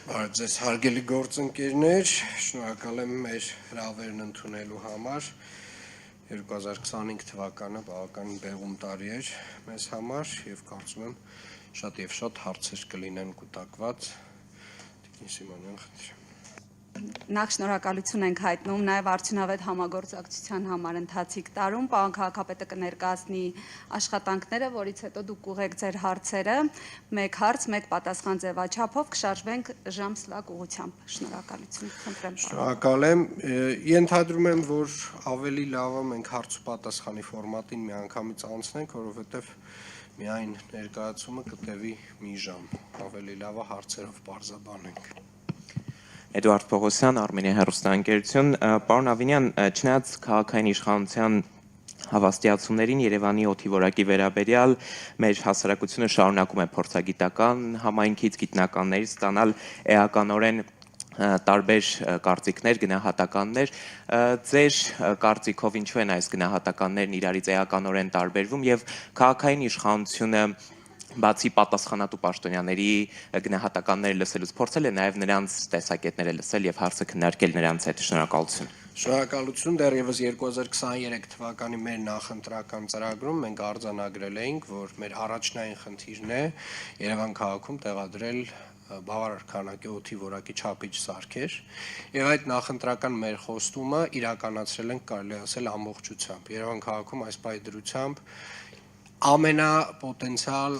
Ձեզ հարգելի գործընկերներ, շնորհակալ եմ մեր հրավերն ընդունելու համար։ 2025 թվականը բավականին բեղուն տարի էր մեզ համար եւ կարծում եմ շատ հարցեր կլինեն կուտակված։ Տիկին Սիմոնյան, խնդրեմ։ Նախ շնորհակալություն ենք հայտնում նաև արդյունավետ համագործակցության համար ընթացիկ տարում։ Պարոն քաղաքապետը կներկայացնի աշխատանքները, որից հետո դուք ուղեք ձեր հարցերը, մեկ հարց, մեկ պատասխան ձևաչափով կշարժվենք ժամսլակ ուղղությամբ։ Շնորհակալություն, խնդրեմ։ Շնորհակալ եմ։ Ենթադրում եմ, որ ավելի լավ է մենք հարց ու պատասխանի ֆորմատին միանգամից անցնենք, որովհետև միայն ներկայացումը կտևի մի ժամ։ Ավելի լավ է հարցերով պարզաբանենք։ Էդուարդ Պողոսյան, Արմենիա հեռուստաընկերություն, պարոն Ավինյան, չնայած քաղաքային իշխանության հավաստիացումներին Երևանի օդի որակի վերաբերյալ մեր հասարակությունը շարունակում է փորձագիտական համայնքից գիտնականներից ստանալ էականորեն տարբեր կարծիքներ, գնահատականներ, ձեր կարծիքով ինչու են այս գնահատականներն իրարից էականորեն տարբերվում եւ քաղաքային իշխանությունը բացի պատասխանատու պաշտոնյաների գնահատականները լսելուց փորձել է նաև նրանց տեսակետները լսել եւ հարցը քննարկել նրանց հետ։ Շնորհակալություն։ Շնորհակալություն, դեռևս 2023 թվականի մեր նախընտրական ծրագրում մենք արձանագրել էինք, որ մեր առաջնային խնդիրն է Երևան քաղաքում տեղադրել բավարար քանակի օդի որակի չափիչ սարքեր եւ այդ նախընտրական մեր խոստումը իրականացրել ենք կարելի ասել ամբողջությամբ։ Երևան քաղաքում այս պայդրությամբ ամենապոտենցիալ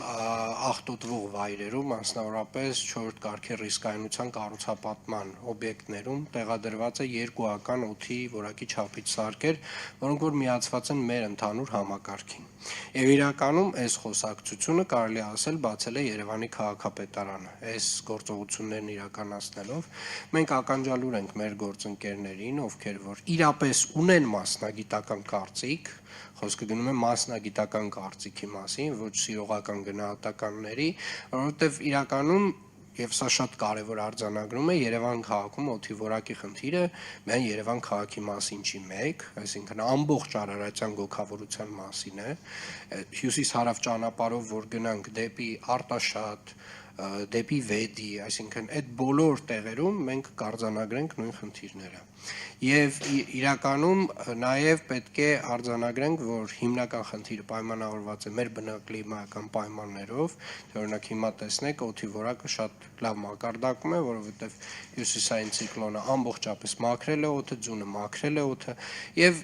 աղտոտվող վայրերում, մասնավորապես 4-րդ կարգի ռիսկայնության կառուցապատման օբյեկտներում տեղադրված է երկուական օդի որակի չափիչ սարքեր, որոնք որ միացված են մեր ընդհանուր համակարգին։ Եվ իրականում այս խոսակցությունը կարելի ասել բացել է Երևանի քաղաքապետարանը։ Այս գործողություններն իրականացնելով մենք ականջալուր ենք մեր գործընկերներին, ովքեր որ իրապես ունեն մասնագիտական կարծիք, խոսքը գնում է մասնագիտական կարծիքի մասին, ոչ սիրողական գնահատականների, որովհետև իրականում եւ սա շատ կարեւոր արձանագրում է Երևան քաղաքում օդի որակի խնդիրը միայն Երևան քաղաքի մասին չի մեկ, այսինքն ամբողջ արարատյան գոքավորության մասին է, հյուսիս-հարավ ճանապարհով որ գնանք դեպի Արտաշատ, դեպի Վեդի, այսինքն այդ բոլոր տեղերում մենք կարձանագրենք նույն խնդիրները։ Եվ իրականում նաև պետք է արձանագրենք, որ հիմնական խնդիրը պայմանավորված է մեր բնակլիմայական պայմաններով, օրինակ հիմա տեսնեք օդի որակը շատ լավ մակարդակում է, որովհետև հյուսիսային ցիկլոնը ամբողջապես մաքրել է օդը, ձյունը մաքրել է օդը, եւ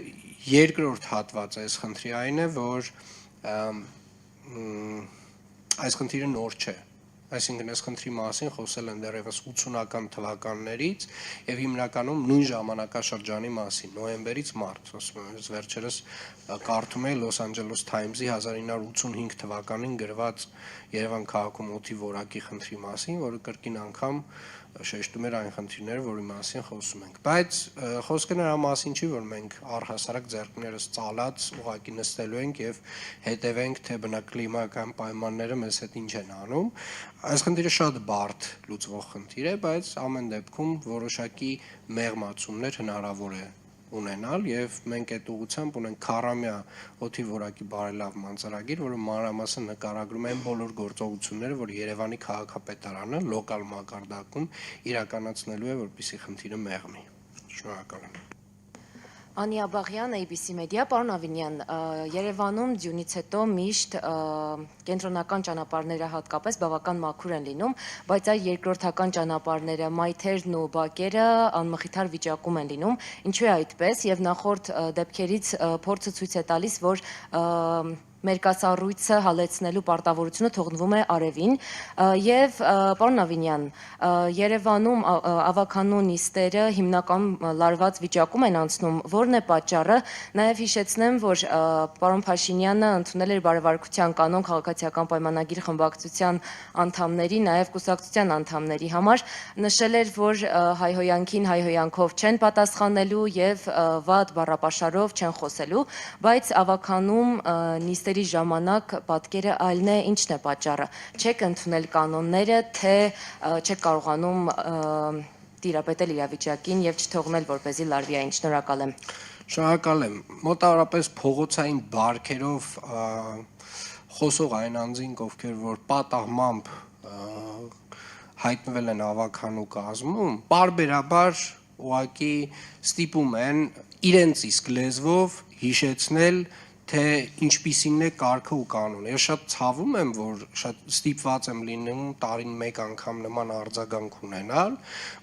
երկրորդ հատվածը այս խնդրի այն է, որ այս խնդիրը նոր չէ։ Այսինքն այս խնդրի մասին խոսել են դեռևս 80-ական թվականներից եւ հիմնականում նույն ժամանակաշրջանի մասին, նոյեմբերից մարտ, ասում եմ, վերջերս կարդում էի Los Angeles Times-ի 1985 թվականին գրված Երևան քաղաքում օդի որակի խնդրի մասին, որը կրկին անգամ շեշտում էր այն խնդիրները, որի մասին խոսում ենք։ Բայց խոսքը նրա մասին չի, որ մենք առհասարակ ձեռքներս ծալած ուղղակի նստելու ենք եւ հետևենք, թե բնակլիմայական պայմանները մեզ հետ ինչ են անում։ Այս խնդիրը շատ բարդ լուծվող խնդիր է, բայց ամեն դեպքում որոշակի մեղմացումներ հնարավոր է ունենալ եւ մենք այդ ուղղությամբ ունենք քառամյա օդի որակի բարելավման ծրագիր, որը մանրամասն նկարագրում է այն բոլոր գործողությունները, որ Երևանի քաղաքապետարանը լոկալ մակարդակում իրականացնելու է, որպեսզի խնդիրը մեղմի։ Շնորհակալ եմ։ Անիա Բաղյան, ABC Media, պարոն Ավինյան, Երևանում ձյունից հետո միշտ կենտրոնական ճանապարհները հատկապես բավական մաքուր են լինում, բայց այդ երկրորդական ճանապարհները, մայթերն ու բակերը անմխիթար վիճակում են լինում։ Ինչու է այդպես եւ նախորդ դեպքերից փորձը ցույց է տալիս, որ մերկասառույցը հալեցնելու պարտավորությունը թողնվում է արևին եւ պարոն Ավինյան, Երևանում ավականու նիստերը հիմնականում լարված վիճակում են անցնում, որն է պատճառը, նաեւ հիշեցնեմ, որ պարոն Փաշինյանը ընդունել էր բարեվարկության կանոն քաղաքացիական պայմանագիր խմբակցության անդամների, նաեւ կուսակցության անդամների համար, նշել էր, որ հայհոյանքին հայհոյանքով չեն պատասխանելու եւ վատ բառապաշարով չեն խոսելու, բայց ավականում նիստերի ժամանակ պատկերը այլն է, ինչն է պատճառը։ Չեք ընդունել կանոնները, թե չեք կարողանում տիրապետել իրավիճակին եւ չթողնել, որպեսզի լարվի այն։ Շնորհակալ եմ։ Շնորհակալ եմ։ Մոտավորապես փողոցային բարքերով խոսող այն անձինք, ովքեր որ պատահմամբ հայտնվել են ավականու կազմում, պարբերաբար ուղղակի ստիպում են իրենց իսկ լեզվով հիշեցնել, թե ինչպիսին է կարգը ու կանոնը։ Ես շատ ցավում եմ, որ շատ ստիպված եմ լինում տարին մեկ անգամ նման արձագանք ունենալ,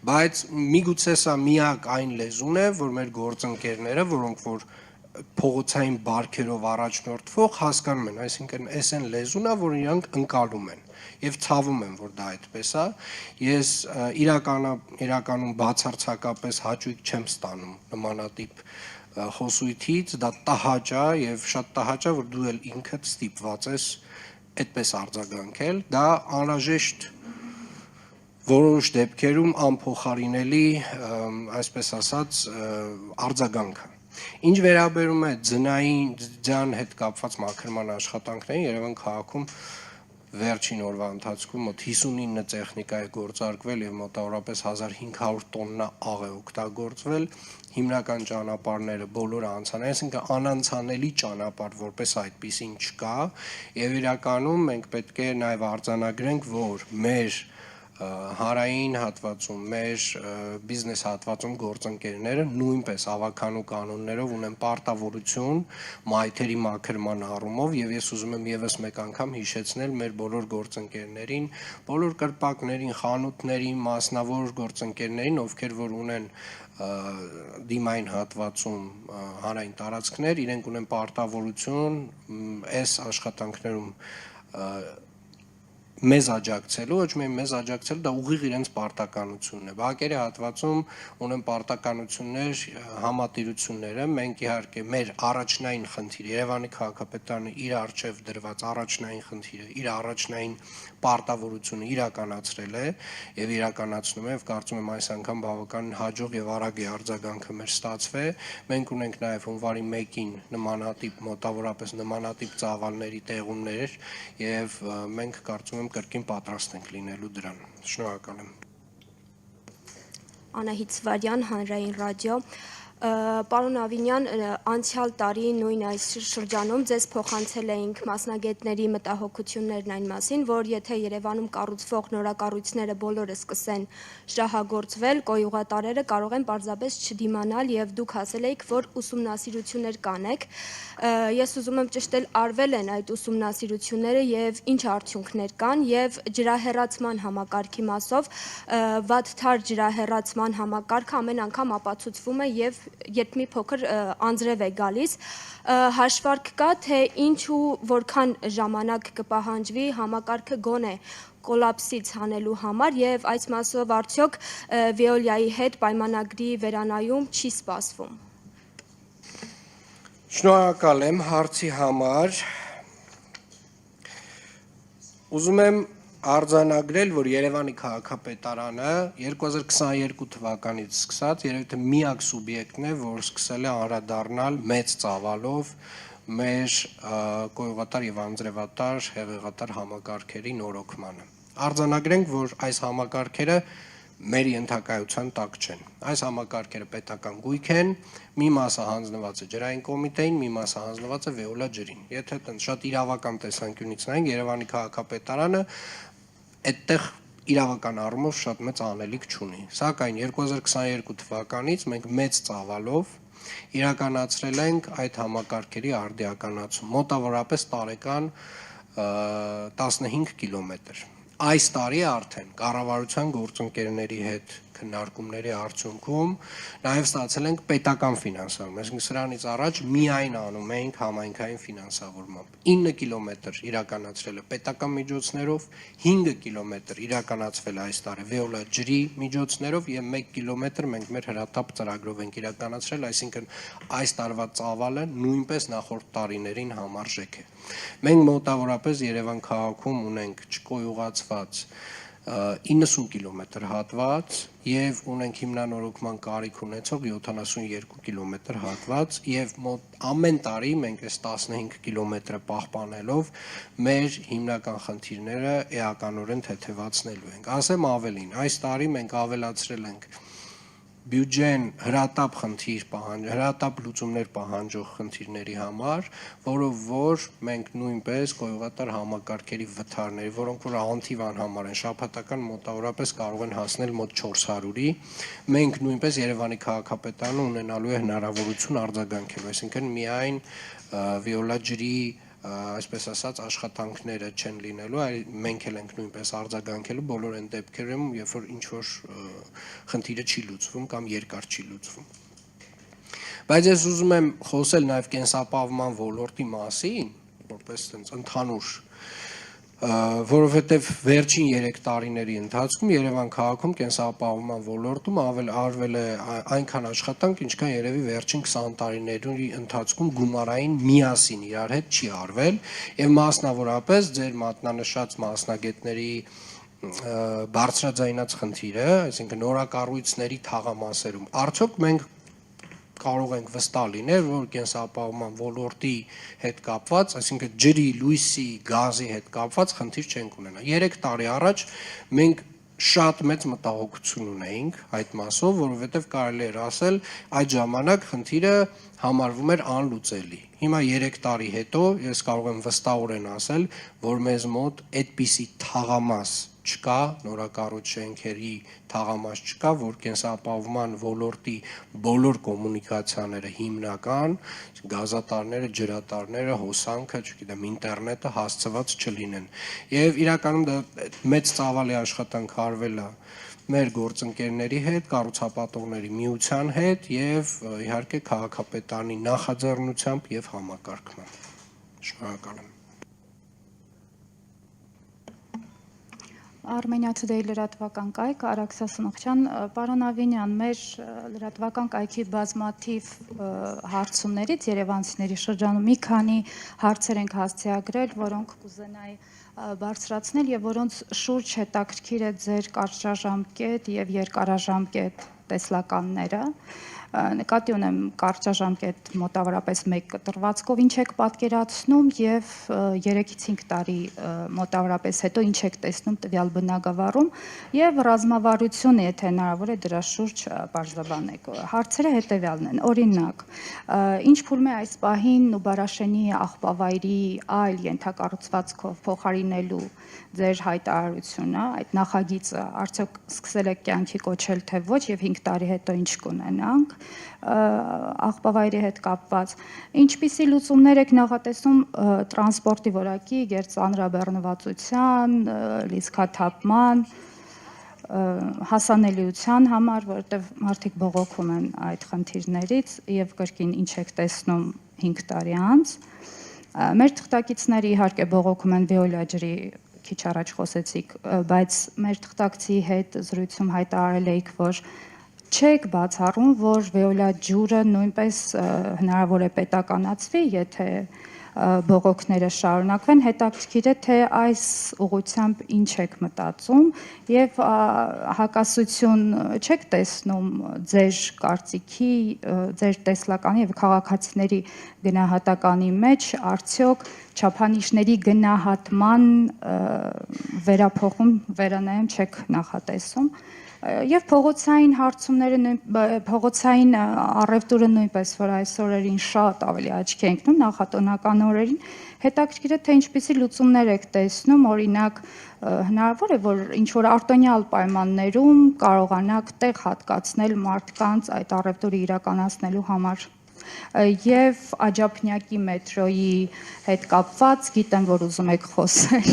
բայց միգուցե սա միակ այն լեզուն է, որ մեր գործընկերները, որոնք որ փողոցային բարքերով առաջնորդվող հասկանում են, այսինքն այս այն լեզուն է, որ իրանք ընկալում են։ Եվ ցավում եմ, որ դա այդպես է։ Ես իրականում բացարձակապես հաճույք չեմ ստանում նմանատիպ խոսույթից, դա տհաճ է եւ շատ տհաճ է, որ դու էլ ինքդ ստիպված ես այդպես արձագանքել, դա անհրաժեշտ որոշ դեպքերում անփոխարինելի, այսպես ասած, արձագանք է։ Ինչ վերաբերում է ձյան հետ կապված մաքրման աշխատանքներին, Երևան քաղաքում վերջին օրվա ընթացքում մոտ 59 տեխնիկա է գործարկվել եւ մոտավորապես 1500 տոննա աղ է օգտագործվել, հիմնական ճանապարհները բոլորը անցանել, այսինքն անանցանելի ճանապարհ որպես այդպեսին չկա եւ իրականում մենք պետք է նաեւ արձանագրենք, որ մեր հարային հատվածում, մեր բիզնես հատվածում գործընկերները նույնպես ավականու կանոններով ունեն պարտավորություն մայթերի մաքրման առումով եւ ես ուզում եմ եւս մեկ անգամ հիշեցնել մեր բոլոր գործընկերներին, բոլոր կրպակներին, խանութներին, մասնավոր գործընկերներին, ովքեր որ ունեն դիմային հատվածում հանրային տարածքներ, իրենք ունեն պարտավորություն այս աշխատանքներում մեզ աջակցելու, ոչ միայն մեզ աջակցելու, դա ուղիղ իրենց պարտականությունն է։ Բակերի հատվածում ունեն պարտականություններ, համատիրությունները, մենք իհարկե մեր առաջնային խնդիրը, Երևանի քաղաքապետարանը իր արժև դրված առաջնային խնդիրը, իր առաջնային պարտավորությունը իրականացրել է եւ իրականացնում է եւ կարծում եմ այս անգամ բավական հաջող եւ արագ է արձագանքը մեր ստացվե։ Մենք ունենք նաեւ հունվարի 1-ին նմանատիպ մոտավորապես նմանատիպ ծավալների տեղումներ եւ մենք կարծում եմ կրկին պատրաստ ենք լինելու դրան։ Շնորհակալ եմ։ Անահիտ Սվարյան, Հանրային ռադիո։ Պարոն Ավինյան, անցյալ տարի նույն այս շրջանում ձեզ փոխանցել էինք մասնագետների մտահոգություններն այն մասին, որ եթե Երևանում կառուցվող նորակառույցները բոլորը սկսեն շահագործվել, կոյուղատարերը կարող են պարզապես չդիմանալ եւ դուք ասել եք, որ ուսումնասիրություններ կանեք։ Ես ուզում եմ ճշտել, արվել են այդ ուսումնասիրությունները եւ ինչ արդյունքներ կան եւ ջրահեռացման համակարգի մասով վատթար ջրահեռացման համակարգը ամեն անգամ ապացուցվում է եւ երբ մի փոքր անձրև է գալիս, հաշվարկ կա, թե ինչու որքան ժամանակ կպահանջվի համակարգը գոնե կոլապսից հանելու համար եւ այս մասով արդյոք Veolia-ի հետ պայմանագրի վերանայում չի սպասվում։ Շնորհակալ եմ հարցի համար։ Ուզում եմ արձանագրել, որ Երևանի քաղաքապետարանը 2022 թվականից սկսած երևի թե միակ սուբյեկտն է, որ սկսել է անդրադառնալ մեծ ծավալով մեր կոյուղատար եւ անձրևատար հեղեղատար համակարգերի նորոգմանը։ Արձանագրենք, որ այս համակարգերը մեր ենթակայության տակ չեն։ Այս համակարգերը պետական գույք են, մի մասը հանձնված է ջրային կոմիտեին, մի մասը հանձնված է Veolia ջրին։ Եթե շատ իրավական տեսանկյունից նայենք, Երևանի քաղաքապետարանը այդտեղ իրավական առումով շատ մեծ անելիք չունի։ Սակայն 2022 թվականից մենք մեծ ծավալով իրականացրել ենք այդ համակարգերի արդիականացում, մոտավորապես տարեկան 15 կիլոմետր։ Այս տարի արդեն կառավարության գործընկերների հետ քննարկումների արդյունքում նաև ստացել ենք պետական ֆինանսավորում, այսինքն սրանից առաջ միայն անում էինք համայնքային ֆինանսավորմամբ։ 9 կիլոմետր իրականացրել է պետական միջոցներով, 5 կիլոմետր իրականացվել է այս տարի Veolia ջրի միջոցներով եւ 1 կիլոմետր մենք մեր հրատապ ծրագրով ենք իրականացրել, այսինքն այս տարվա ծավալը նույնպես նախորդ տարիներին համարժեք է։ Մենք մոտավորապես Երևան քաղաքում ունենք չկոյուղացված 90 կիլոմետր հատված եւ ունենք հիմնանորոգման կարիք ունեցող 72 կիլոմետր հատված եւ ամեն տարի մենք այս 15 կիլոմետրը պահպանելով մեր հիմնական խնդիրները էականորեն թեթևացնելու ենք։ Ասեմ ավելին, այս տարի մենք ավելացրել ենք բյուջեն հրատապ հրատապ լուծումներ պահանջող խնդիրների համար, որով որ մենք նույնպես գոյողատար համակարգերի վթարների, որոնք որ անթիվան համար են, շաբաթական մոտավորապես կարող են հասնել մոտ 400-ի, մենք նույնպես Երևանի քաղաքապետարանը ունենալու է հնարավորություն արձագանքելու, այսինքն միայն վիոլա ջրի այսպես ասած աշխատանքները չեն լինելու, այլ մենք էլ ենք նույնպես արձագանքելու բոլոր այն դեպքերում, երբ որ ինչ որ խնդիրը չի լուծվում կամ երկար չի լուծվում։ Բայց ես ուզում եմ խոսել նաև կենսապահովման ոլորտի մասին, որպես ընդհանուր, որովհետև վերջին 3 տարիների ընթացքում Երևան քաղաքում կենսապահովման ոլորտում արվել է այնքան աշխատանք, ինչքան երևի վերջին 20 տարիների ընթացքում գումարային միասին իրար հետ չի արվել, եւ մասնավորապես ձեր մատնանշած մասնագետների բարձրաձայնած խնդիրը, այսինքն նորակառույցների թաղամասերում, արդյոք մենք կարող ենք վստահ լինել, որ կենսապահովման ոլորտի հետ կապված, այսինքն ջրի, լույսի, գազի հետ կապված խնդիր չենք ունենա։ 3 տարի առաջ մենք շատ մեծ մտահոգություն ունեինք այդ մասով, որովհետև կարելի էր ասել, այդ ժամանակ խնդիրը համարվում էր անլուծելի։ Հիմա 3 տարի հետո ես կարող եմ վստահորեն ասել, որ մեզ մոտ այդպիսի թաղամաս չկա, նորակառույց շենքերի թաղամաս չկա, որ կենսապահովման ոլորտի բոլոր կոմունիկացիաները հիմնական, գազատարները, ջրատարները, հոսանքը, չգիտեմ, ինտերնետը հասցված չլինեն։ Եվ իրականում դա մեծ ծավալի աշխատանք արվել է մեր գործընկերների հետ, կառուցապատողների միության հետ եւ իհարկե քաղաքապետարանի նախաձեռնությամբ եւ համակարգման։ Շնորհակալ եմ։ Armenia Today լրատվական կայք, Արաքսա Սնխչյան, պարոն Ավինյան, մեր լրատվական կայքի բազմաթիվ հարցումներից երևանցիների շրջանում մի քանի հարցեր ենք հասցեագրել, որոնք կուզենայի բարձրացնել եւ որոնց շուրջ հետաքրքիր է ձեր կարճաժամկետ եւ երկարաժամկետ տեսլականները։ Նկատի ունեմ կարճաժամկետ մոտավորապես 1 կտրվածքով ինչ եք պատկերացնում եւ 3-ից 5 տարի մոտավորապես հետո ինչ եք տեսնում տվյալ բնագավառում եւ ռազմավարությունը, եթե հնարավոր է դրա շուրջ բարձրաբանեք։ Հարցերը հետեւյալն են. օրինակ, ինչ փուլում է այս պահին Նուբարաշենի աղբավայրի այլ ենթակառուցվածքով փոխարինելու ձեր հայտարարությունը, այդ նախագիծը արդյոք սկսել եք կյանքի կոչել թե ոչ եւ 5 տարի հետո ինչ կունենանք աղբավայրի հետ կապված, ինչպիսի լուծումներ եք նախատեսում տրանսպորտի որակի, գերծանրաբեռնվածության, լիցքաթափման, հասանելիության համար, որովհետեւ մարդիկ բողոքում են այդ խնդիրներից եւ կրկին ինչ եք տեսնում 5 տարի անց։ Մեր թղթակիցները իհարկե բողոքում են Վիոլա ջրի քիչ առաջ խոսեցիք, բայց մեր թղթակցի հետ զրույցում հայտարարել էիք, որ չեք բացառում, որ Վիոլա ջուրը նույնպես հնարավոր է պետականացվի, եթե բողոքները շարունակվեն, հետաքրքիր է թե այս ուղղությամբ ինչ եք մտածում եւ հակասություն չեք տեսնում ձեր կարծիքի, ձեր տեսլականի եւ քաղաքացիների գնահատականի մեջ, արդյոք չափանիշների գնահատման վերափոխում վերանայում չեք նախատեսում։ Եվ փողոցային հարցումները, փողոցային առևտուրը նույնպես, որ այս օրերին շատ ավելի աչքի է ընկնում, նախատոնական օրերին, հետաքրքիր է թե ինչպիսի լուծումներ եք տեսնում, օրինակ հնարավոր է, որ ինչ-որ արտոնյալ պայմաններում կարողանաք տեղ հատկացնել մարդկանց այդ առևտուրը իրականացնելու համար։ Եվ Աջափնյակի մետրոյի հետ կապված, գիտեմ, որ ուզում եք խոսել,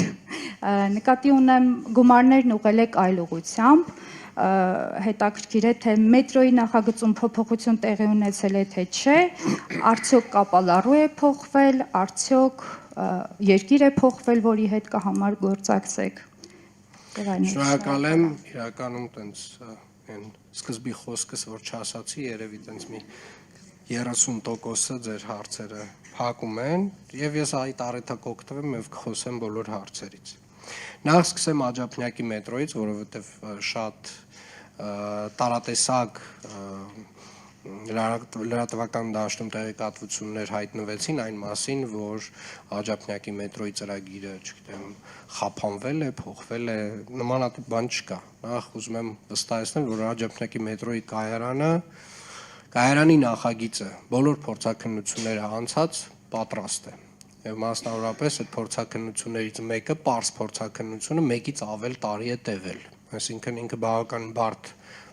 նկատի ունեմ գումարներն ուղղել եք այլ ուղղությամբ, հետաքրքիր է թե մետրոյի նախագծում փոփոխություն տեղի ունեցել է թե չէ, արդյոք կապալառու է փոխվել, արդյոք երկիր է փոխվել, որի հետ կհամագործակցեք։ Շնորհակալ եմ, իրականում տենց սկզբի խոսքս, որ չասացի, երևի տենց մի 30%-ը ձեր հարցերը փակում են, եւ ես այդ առիթը կօգտվեմ եւ կխոսեմ բոլոր հարցերից։ Նախ սկսեմ Աջափնյակի մետրոյից, որովհետեւ շատ տարատեսակ լրատվական դաշտում տեղեկատվություններ հայտնվեցին այն մասին, որ Աջափնյակի մետրոյի ծրագիրը, չգիտեմ, խափանվել է, փոխվել է, նմանատիպ բան չկա։ Նախ ուզում եմ վստահեցնել, որ Աջափնյակի մետրոյի կայարանի նախագիծը բոլոր փորձաքննությունները անցած պատրաստ է։ Եվ մասնավորապես այդ փորձաքննություններից մեկը, պարզ փորձաքննությունը, մեկից ավել տարի է տևել։ Այսինքն ինքը բավական բարդ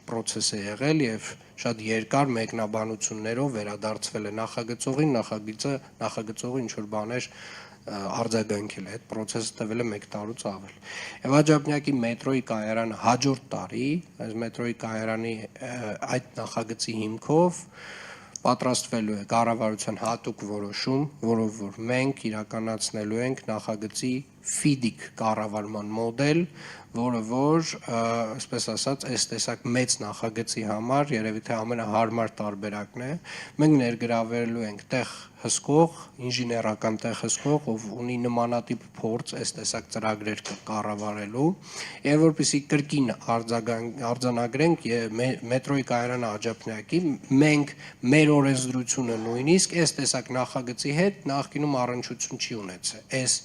process է եղել եւ շատ երկար մեկնաբանություններով վերադարձվել է նախագծողին, նախագծողը ինչ որ բաներ արձագանքել է, այդ process-ը տևել է 1 տարուց ավել։ Եվ Աջափնյակի մետրոյի կայարանը հաջորդ տարի, այս մետրոյի կայարանի այդ նախագծի հիմքով պատրաստվելու է կառավարության հատուկ որոշում, որով որ մենք իրականացնելու ենք նախագծի ֆիդիկ կառավարման մոդել, որը որ, այսպես ասած, այս տեսակ մեծ նախագծի համար երևի թե ամենահարմար տարբերակն է, մենք ներգրավելու ենք տեղ հսկող, ինժեներական տեղ հսկող, ով ունի նմանատիպ փորձ այս տեսակ ծրագրեր կառավարելու, եւ որպեսզի կրկին արձանագրենք մետրոյի կայարանը Աջափնյակի, մենք մեր օրենսդրությունը նույնիսկ այս տեսակ նախագծի հետ նախկինում առնչություն չի ունեցել, այս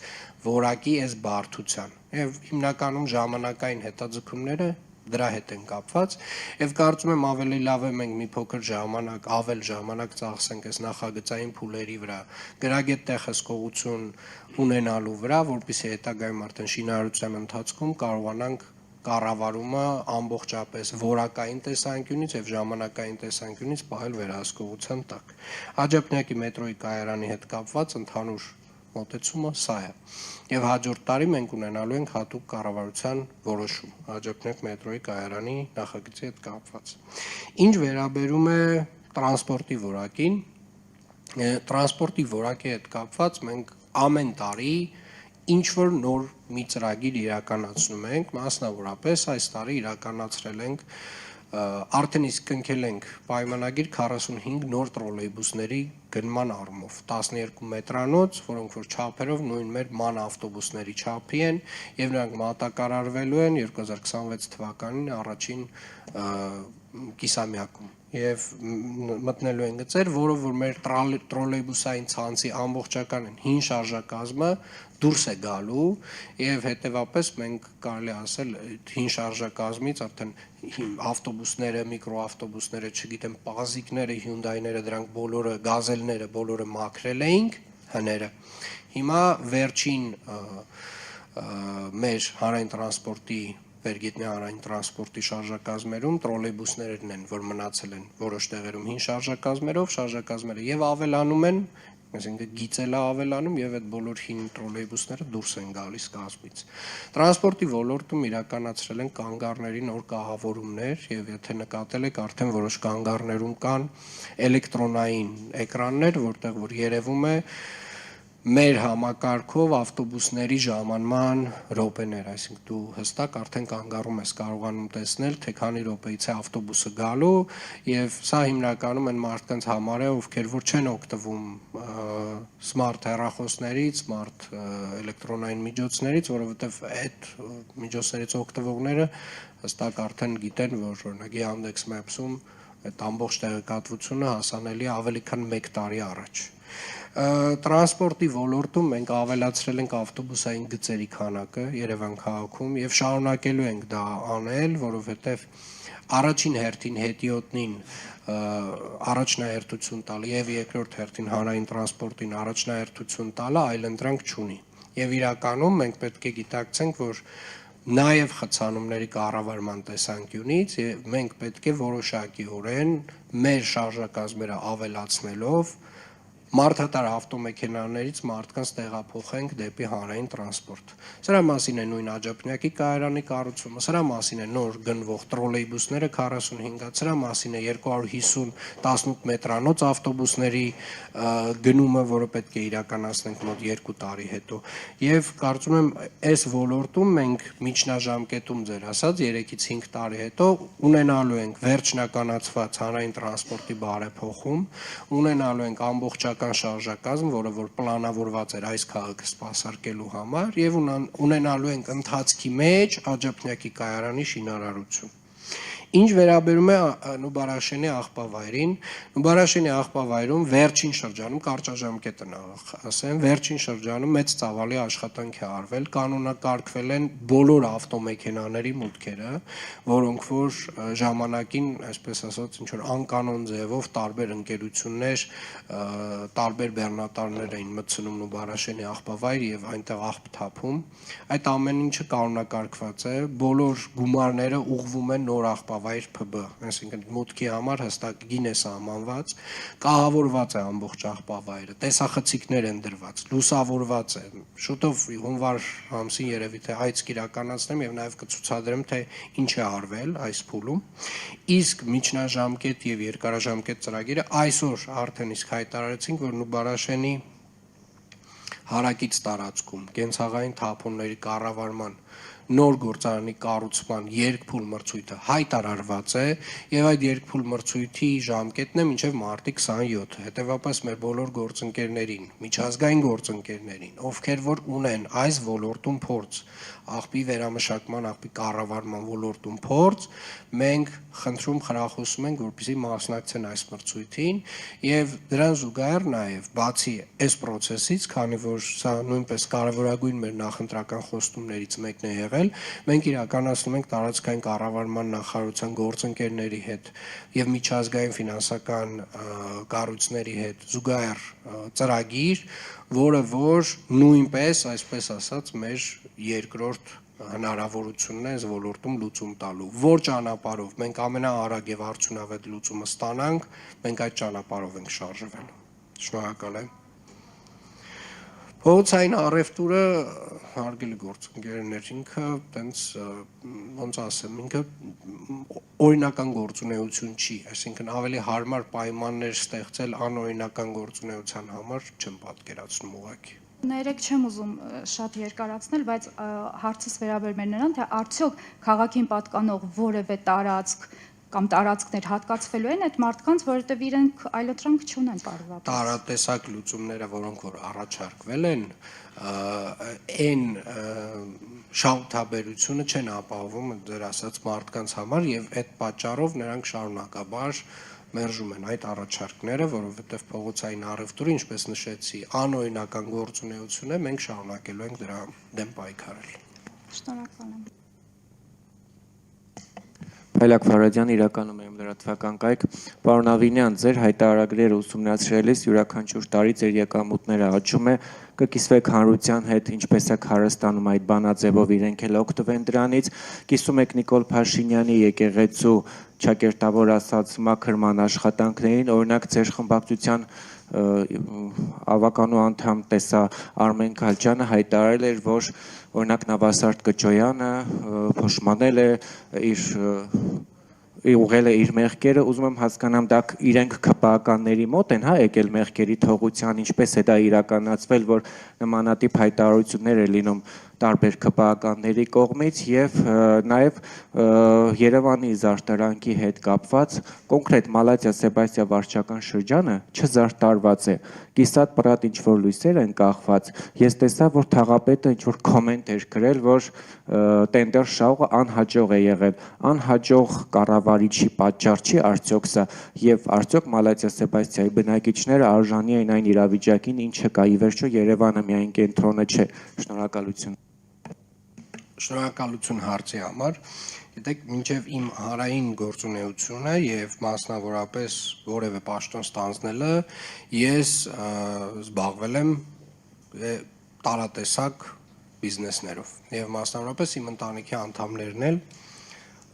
որակի, այս բարդության, եւ հիմնականում ժամանակային հետաձգումները դրա հետ են կապված եւ կարծում եմ ավելի լավ է մենք մի փոքր ժամանակ, ավել ժամանակ ծախսենք այս նախագծային փուլերի վրա, գրագետ տեղհսկողություն ունենալու վրա, որպեսզի հետագայում արդեն շինարարության ընթացքում կարողանանք կառավարումը ամբողջապես որակային տեսանկյունից եւ ժամանակային տեսանկյունից պահել վերահսկողության տակ։ Աջափնյակի մետրոյի կայարանի հետ կապված ընդհանուր մոտեցումը սա է։ Եվ հաջորդ տարի մենք ունենալու ենք հատուկ կառավարության որոշում Աջափնյակ մետրոյի կայարանի նախագծի հետ կապված։ Ինչ վերաբերում է տրանսպորտի որակին, տրանսպորտի որակի հետ կապված մենք ամեն տարի ինչ որ նոր մի ծրագիր իրականացնում ենք, մասնավորապես այս տարի իրականացրել ենք արդեն իսկ կնքել ենք պայմանագիր 45 նոր տրոլեյբուսների գնման առումով 12 մետրանոց, որոնք որ չափերով նույն մեր ման ավտոբուսների չափի են եւ նրանք մատակարարվելու են 2026 թվականին առաջին կիսամյակում եւ մտնելու են գծեր, որով որ մեր տրոլեյբուսային ցանցի ամբողջական հին շարժակազմը դուրս է գալու եւ հետեւապես մենք կարելի ասել հին շարժակազմից արդեն ավտոբուսները, միկրոավտոբուսները, չգիտեմ, պազիկները, Hyundai-ները, դրանք բոլորը, գազելները բոլորը մաքրել էինք հները։ Հիմա վերջին մեր հանրային տրանսպորտի Վերգետնյա հանրային տրանսպորտի շարժակազմերում տրոլեյբուսներն են, որ մնացել են որոշ տեղերում հին շարժակազմերով, շարժակազմերը եւ ավելանում են, այսինքն գիծելը ավելանում եւ այդ բոլոր հին տրոլեյբուսները դուրս են գալիս կազմից։ Տրանսպորտի ոլորտում իրականացրել են կանգառների նոր կահավորումներ եւ եթե նկատել եք արդեն որոշ կանգառներում կան էլեկտրոնային էկրաններ, որտեղ որ երևում է մեր համակարգով ավտոբուսների ժամանման րոպեներ, այսինքն դու հստակ արդեն կանգառում ես կարողանում տեսնել, թե քանի րոպեից է ավտոբուսը գալու եւ սա հիմնականում են մարդկանց համար է, ովքեր որ չեն օգտվում սմարթ հեռախոսներից, սմարթ էլեկտրոնային միջոցներից, որովհետեւ այդ միջոցներից օգտվողները հստակ արդեն գիտեն, որ օրինակ Yandex Maps-ում այդ ամբողջ տեղեկատվությունը հասանելի է ավելի քան 1 տարի առաջ։ Տրանսպորտի ոլորտում մենք ավելացրել ենք ավտոբուսային գծերի քանակը Երևան քաղաքում եւ շարունակելու ենք դա անել, որովհետեւ առաջին հերթին հետիոտնին առաջնահերթություն տալ եւ երկրորդ հերթին հանրային տրանսպորտին առաջնահերթություն տալը այլընտրանք չունի։ Եվ իրականում մենք պետք է գիտակցենք, որ նաև խցանումների կառավարման տեսանկյունից մենք պետք է որոշակիորեն մեր շարժակազմերը ավելացնելով մարդատար ավտոմեքենաներից մարդկանց տեղափոխենք դեպի հանրային տրանսպորտ։ Սրա մասին է նույն Աջափնյակի կայարանի կառուցումը, սրա մասին է նոր գնվող տրոլեյբուսները 45-ը, սրա մասին է 250 18 մետրանոց ավտոբուսների գնումը, որը պետք է իրականացնենք մոտ 2 տարի հետո։ Եվ կարծում եմ, այս ոլորտում մենք միջնաժամկետում ձեր ասած 3-ից 5 տարի հետո ունենալու ենք վերջնականացված հանրային տրանսպորտի բարեփոխում, ունենալու ենք ամբողջ շարժակազմ, որը որ պլանավորված էր այս քաղաքը սպասարկելու համար եւ ունենալու ենք ընթացքի մեջ Աջափնյակի կայարանի շինարարություն։ Ինչ վերաբերում է Նուբարաշենի աղբավայրին, Նուբարաշենի աղբավայրում վերջին շրջանում կարճաժամկետը ասեմ, վերջին շրջանում մեծ ծավալի աշխատանք է արվել, կանոնակարգվել են բոլոր ավտոմեքենաների մուտքերը, որոնք որ ժամանակին, այսպես ասած, ինչ որ անկանոն ձևով տարբեր ընկերություններ, տարբեր բեռնատարներ էին մտցնում Նուբարաշենի աղբավայր եւ այնտեղ աղբ թափում։ Այդ ամեն ինչը կանոնակարգված է, բոլոր գումարները ուղղվում են նոր աղբավայր ՓԲ, այսինքն մուտքի համար հստակ գին է սահմանված, կահավորված է ամբողջ աղբավայրը, տեսախցիկներ են դրված, լուսավորված է։ Շուտով հունվար ամսին երևի թե այց կիրականացնեմ եւ նաեւ կցուցադրեմ թե ինչ է արվել այս փուլում։ Իսկ միջնաժամկետ եւ երկարաժամկետ ծրագիրը այսօր արդեն իսկ հայտարարեցինք, որ Նուբարաշենի հարակից տարածքում կենցաղային թափոնների կառավարման նոր գործարանի կառուցման երկփուլ մրցույթը հայտարարված է եւ այդ երկփուլ մրցույթի ժամկետն է մինչեւ մարտի 27։ Հետեւաբար մեր բոլոր գործընկերներին, միջազգային գործընկերներին, ովքեր որ ունեն այս ոլորտում փորձ, աղբի վերամշակման, աղբի կառավարման ոլորտում փորձ, մենք խնդրում խրախուսում ենք, որպեսզի մասնակցեն այս մրցույթին եւ դրան զուգահեռ նաեւ բացի այս process-ից, քանի որ սա նույնպես կարևորագույն մեր նախընտրական խոստումներից մեկն է եղել, մենք իրականացնում ենք տարածքային կառավարման նախարարության գործընկերների հետ եւ միջազգային ֆինանսական կառույցների հետ զուգահեռ ծրագիր, որը որ նույնպես, այսպես ասած, մեր երկրորդ հնարավորությունն է այս ոլորտում լուծում տալու։ Որ ճանապարհով մենք ամենաարագ եւ արդյունավետ լուծումը ստանանք, մենք այդ ճանապարհով ենք շարժվելու։ Շնորհակալ եմ։ Փողոցային առևտուրը հարգելի գործընկերներ, ինքը տենց ոնց ասեմ, ինքը օրինական գործունեություն չի, այսինքն ավելի հարմար պայմաններ ստեղծել անօրինական գործունեության համար չեմ պատկերացնում ուղղակի։ Ներեք չեմ ուզում շատ երկարացնել, բայց հարցս վերաբերում է նրան, թե արդյոք քաղաքին պատկանող որևէ տարածք կամ տարածքներ հատկացվելու են այդ մարդկանց, որովհետև իրենք այլընտրանք չունեն պարզապես։ Տարատեսակ լուծումները, որոնք որ առաջարկվել են, այն շահութաբերությունը չեն ապահովում դեր ասած մարդկանց համար եւ այդ պատճառով նրանք շարունակաբար մերժում են այդ առաջարկները, որովհետև փողոցային առևտուրը, ինչպես նշեցի, անօրինական գործունեություն է, մենք շարունակելու ենք դրա դեմ պայքարել։ Շնորհակալ եմ։ Փայլակ Ֆարադյան, իրականում եմ լրատվական կայք։ Պարոն Ավինյան, ձեր հայտարարագրերը ուսումնասիրելիս յուրաքանչյուր տարի ձեր եկամուտները աճում է, կկիսվեք հանրության հետ, ինչպես է Հայաստանում այդ բանաձևով իրենք էլ օգտվեն դրանից, կիսում եք Նիկոլ Փաշինյանի եկեղեցու ճակերտավոր ասած մաքրման աշխատանքներին, օրինակ ձեր խմբակցության ավականու անդամ տեսա Արմեն Քալչյանը հայտարարել էր, որ օրինակ Նավասարդ Կճոյանը փոշմանել է ուղղել է իր մեղքերը, ուզում եմ հասկանամ դա իրենք ԿՊԱ-ականների մոտ են, հա, եկել մեղքերի թողության, ինչպես է դա իրականացվել, որ նմանատիպ հայտարարություններ է լինում տարբեր ԿՊԱ-ականների կողմից եւ նաեւ Երևանի զարդարանքի հետ կապված կոնկրետ Մալաթիա Սեբաստիա վարչական շրջանը չզարդարված է։ Կիսատ պրատ ինչ որ լույսեր են կախված։ Ես տեսա, որ թաղապետը ինչ որ կոմենտ էր գրել, որ տենդեր շահը անհաջող է եղել։ Անհաջող կառավարիչի պատճառ չի արդյոք սա եւ արդյոք Մալաթիա Սեբաստիայի բնակիչները արժանի են այն իրավիճակին, ինչը կա։ Ի վերջո Երևանը միայն կենտրոնը չէ։ Շնորհակալություն։ Շնորհակալություն հարցի համար։ Գիտեք, մինչև իմ հարային գործունեությունը եւ մասնավորապես որևէ պաշտոն ստանձնելը ես զբաղվել եմ տարատեսակ բիզնեսներով եւ մասնավորապես իմ ընտանիքի անդամներն էլ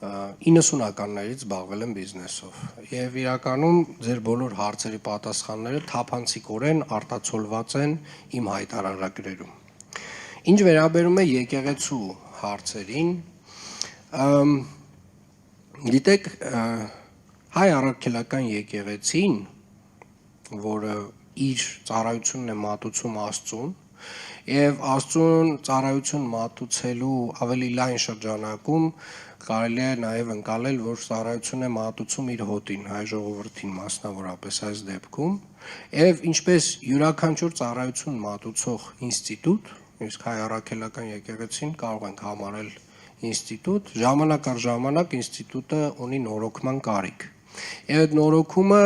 90-ականներից զբաղվել են բիզնեսով եւ իրականում ձեր բոլոր հարցերի պատասխանները թափանցիկորեն արտացոլված են իմ հայտարարագրերում։ Ինչ վերաբերում է եկեղեցու հարցերին, գիտեք, հայ առաքելական եկեղեցին, որը իր ծառայությունն է մատուցում Աստծուն, եւ Աստծուն ծառայություն մատուցելու ավելի լայն շրջանակում կարելի է նաեւ ընկալել, որ ծառայություն է մատուցում իր հոտին, հայ ժողովրդին մասնավորապես այս դեպքում, եւ ինչպես յուրաքանչյուր ծառայություն մատուցող ինստիտուտ, իսկ հայ առաքելական եկեղեցին կարող ենք համարել ինստիտուտ, ժամանակ առ ժամանակ ինստիտուտը ունի նորոգման կարիք։ Եվ այդ նորոգումը